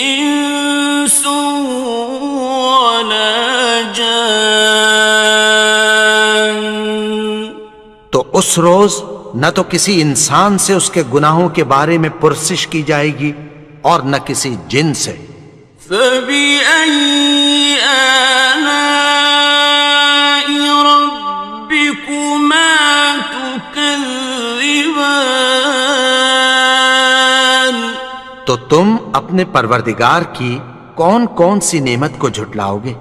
إِنسٌ وَلَا جَانٌ. تو اس روز نہ تو کسی انسان سے اس کے گناہوں کے بارے میں پرسش کی جائے گی اور نہ کسی جن سے. فَبِأَيِّ آلَاءِ رَبِّكُمَا تُكَذِّبَانِ. تو تم اپنے پروردگار کی کون کون سی نعمت کو جھٹلاؤ گے؟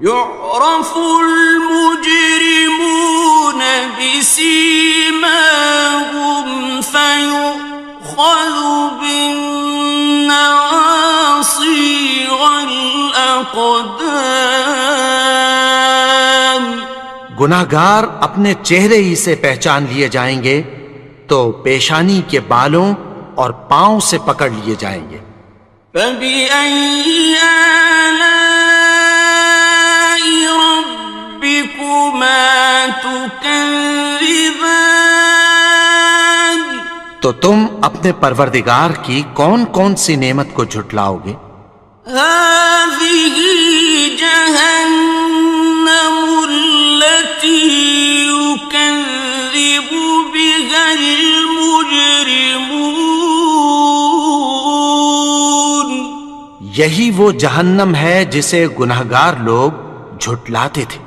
يُعْرَفُ الْمُجْرِمُونَ بِسِيمَاهُمْ فَيُؤْخَذُ بِالنَّوَاصِي وَالْأَقْدَامِ. گناہگار اپنے چہرے ہی سے پہچان لیے جائیں گے تو پیشانی کے بالوں اور پاؤں سے پکڑ لیے جائیں گے. فَبِأَيِّ آلَاءِ رَبِّكُمَا تُكَذِّبَانِ. تو تم اپنے پروردگار کی کون کون سی نعمت کو جھٹلاؤ گے؟ هَٰذِهِ جَهَنَّمُ الَّتِي يُكَذِّبُ بِهَا الْمُجْرِمُونَ. یہی وہ جہنم ہے جسے گناہگار لوگ جھٹلاتے تھے.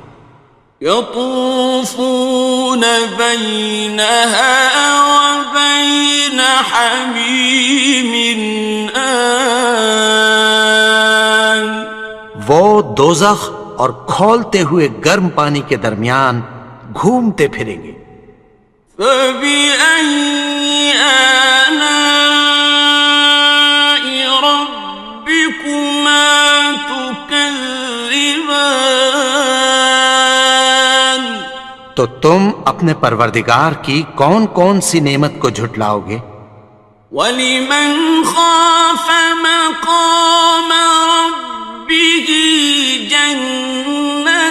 يَطُوفُونَ بَيْنَهَا وَبَيْنَ حَمِيمٍ آنٍ. وہ دوزخ اور کھولتے ہوئے گرم پانی کے درمیان گھومتے پھریں گے. فَبِأَيِّ آلَاءِ رَبِّكُمَا تُكَذِّبَانِ. تو تم اپنے پروردگار کی کون کون سی نعمت کو جھٹلاؤ گے؟ وَلِمَنْ خَافَ مَقَامَ رَبِّهِ جَنَّتَانِ.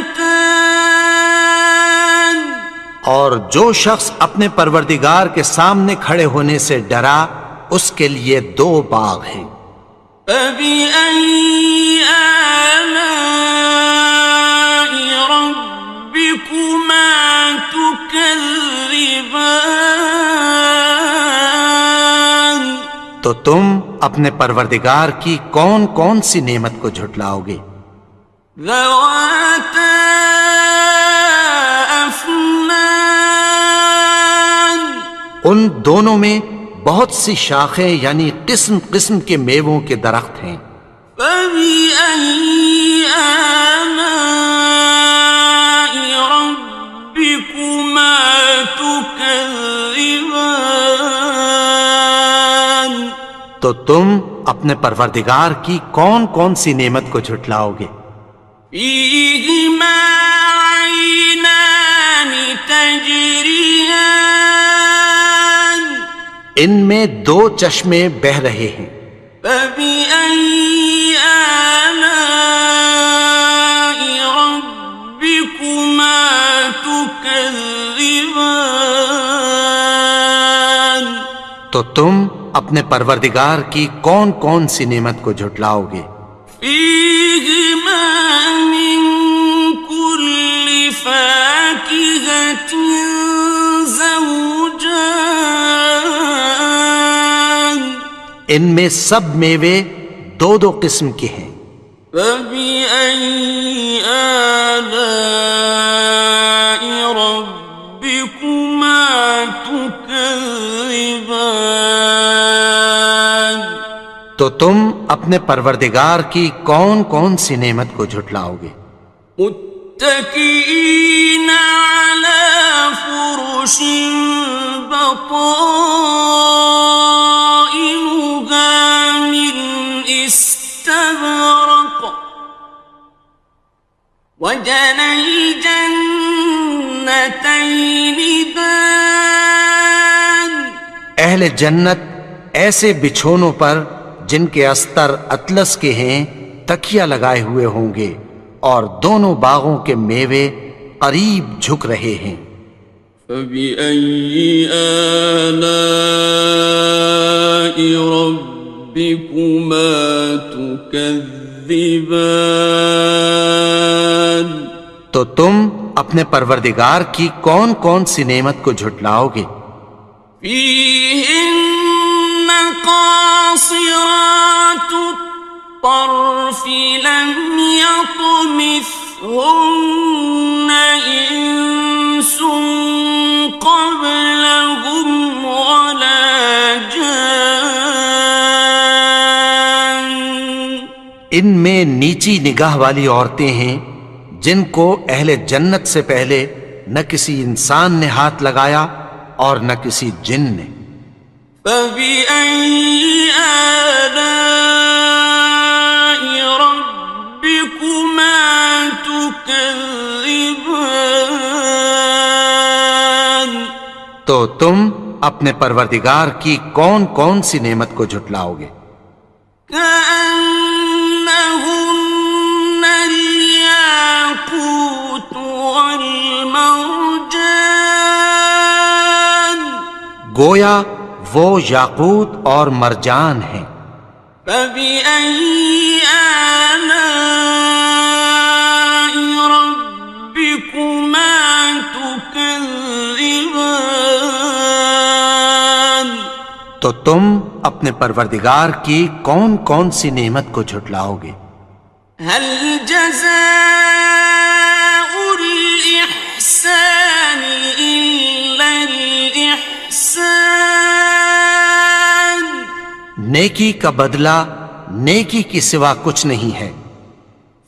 اور جو شخص اپنے پروردگار کے سامنے کھڑے ہونے سے ڈرا اس کے لیے 2 باغ ہیں. فبأي آلاء ربكما تكذبان؟ تو تم اپنے پروردگار کی کون کون سی نعمت کو جھٹلاؤ گے؟ ذواتا افنان، ان دونوں میں بہت سی شاخیں یعنی قسم قسم کے میووں کے درخت ہیں۔ فبأي آلاء ربكما تكذبان؟ تو تم اپنے پروردگار کی کون کون سی نعمت کو جھٹلاؤ گے؟ فيهما عينان تجريان، ان میں دو چشمے بہہ رہے ہیں۔ فبأي آلاء ربكما تكذبان؟ تو تم اپنے پروردگار کی کون کون سی نعمت کو جھٹلاؤ گے؟ فيهما من كل فاكهة زوجان، ان میں سب میوے دو دو قسم کے ہیں۔ فبأي آلاء ربكما تكذبان؟ تو تم اپنے پروردگار کی کون کون سی نعمت کو جھٹلاؤ گے؟ متكئين على فرش بطائنها من استبرق، وجنى الجنتين دان، اہل جنت ایسے بچھونوں پر جن کے استر اطلس کے ہیں تکیہ لگائے ہوئے ہوں گے، اور دونوں باغوں کے میوے قریب جھک رہے ہیں۔ فبأي آلاء ربكما تكذبان؟ تو تم اپنے پروردگار کی کون کون سی نعمت کو جھٹلاؤ گے؟ فيهن قاصرات الطرف لم يطمثهن إنس قبلهم ولا جان، ان میں نیچی نگاہ والی عورتیں ہیں جن کو اہل جنت سے پہلے نہ کسی انسان نے ہاتھ لگایا اور نہ کسی جن نے۔ فبأي آلاء ربكما تكذبان؟ تو تم اپنے پروردگار کی کون کون سی نعمت کو جھٹلاؤ گے؟ كأنهن الياقوت والمرجان، گویا وہ یاقوت اور مرجان ہیں۔ فبأي آلاء ربكما تكذبان؟ تو تم اپنے پروردگار کی کون کون سی نعمت کو جھٹلاؤ گے؟ هل جزاء الإحسان إلا الإحسان؟ نیکی کا بدلہ نیکی کی سوا کچھ نہیں ہے۔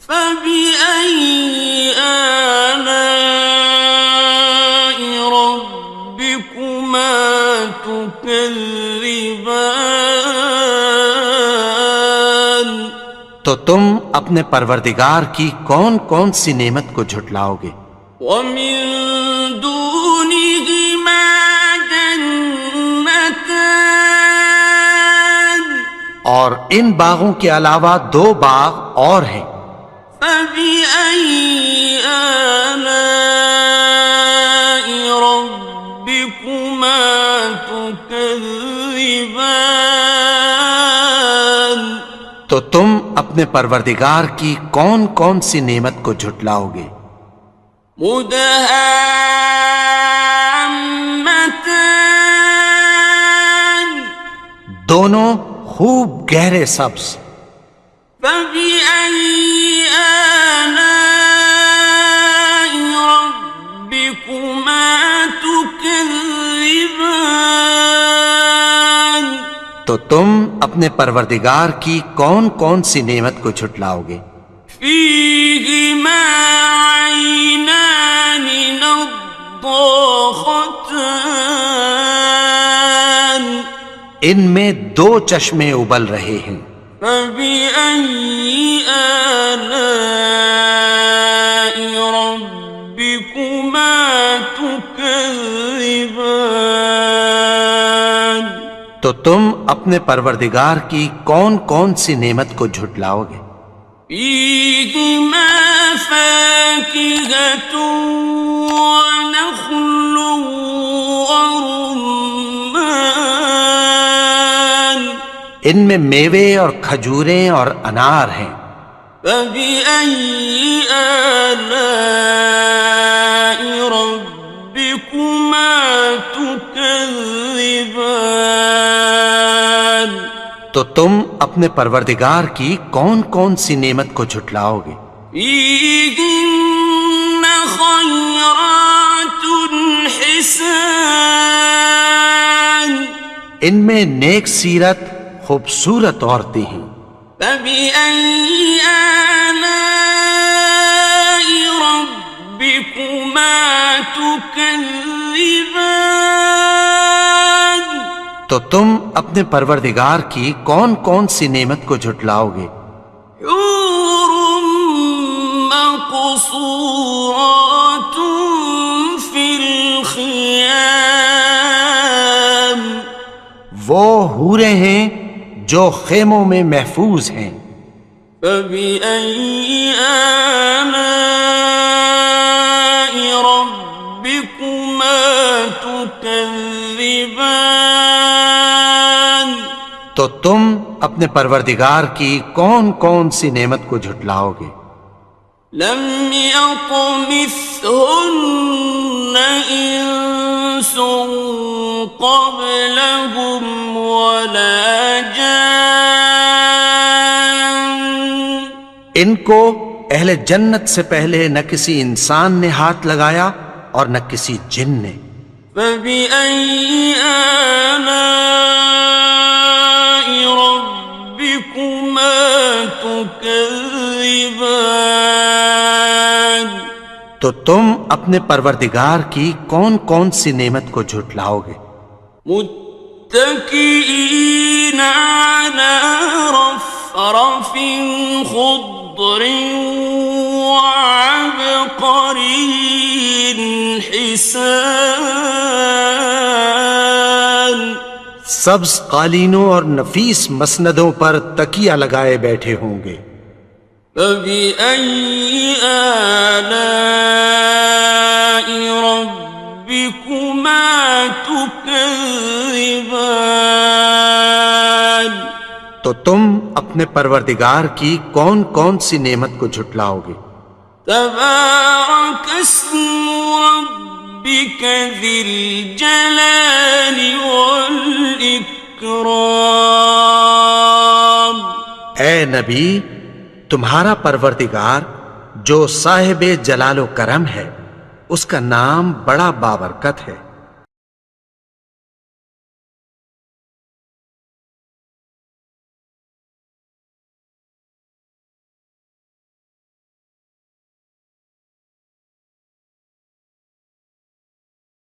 فبأي آلاء ربكما تكذبان؟ تو تم اپنے پروردگار کی کون کون سی نعمت کو جھٹلاؤ گے؟ ومن دونهما جنتان، اور ان باغوں کے علاوہ دو باغ اور ہیں۔ فبأي آلاء ربكما تكذبان؟ تو تم اپنے پروردگار کی کون کون سی نعمت کو جھٹلاؤ گے؟ مدہامتان دونوں خوب گہرے سبز. فبأي آلاء ربكما تكذبان تو تم اپنے پروردگار کی کون کون سی نعمت کو جھٹلاؤ گے؟ فيهما عينان نضاختان ان میں دو چشمے ابل رہے ہیں. فبأي آلاء ربكما تكذبان تو تم اپنے پروردگار کی کون کون سی نعمت کو جھٹلاؤ گے؟ فيهما فاكهة ونخل ورمان ان میں میوے اور کھجوریں اور انار ہیں. فبأي آلاء ربكما تكذبان تو تم اپنے پروردگار کی کون کون سی نعمت کو جھٹلاؤ گے؟ فيهن خيرات حسان ان میں نیک سیرت خوبصورت عورتیں ہیں. فبأي آلاء ربكما تكذبان تو تم اپنے پروردگار کی کون کون سی نعمت کو جھٹلاؤ گے؟ حور مقصورات في الخيام وہ حوریں ہیں جو خیموں میں محفوظ ہیں. فبأي آلاء ربكما تكذبان تو تم اپنے پروردگار کی کون کون سی نعمت کو جھٹلاؤ گے؟ لم يطمثهن إنس قبلهم ولا جان ان کو اہل جنت سے پہلے نہ کسی انسان نے ہاتھ لگایا اور نہ کسی جن نے. فبأي آلاء ربكما تكذبان تو تم اپنے پروردگار کی کون کون سی نعمت کو جھٹلاؤ گے؟ متكئين على رفرف خضر وعبقري حسان سبز قالینوں اور نفیس مسندوں پر تکیہ لگائے بیٹھے ہوں گے. فبأي آلاء ربكما تكذبان تو تم اپنے پروردگار کی کون کون سی نعمت کو جھٹلاؤ گے؟ تبارك اسم ربك ذي الجلال والإكرام اے نبی، تمہارا پروردگار جو صاحب جلال و کرم ہے، اس کا نام بڑا بابرکت ہے.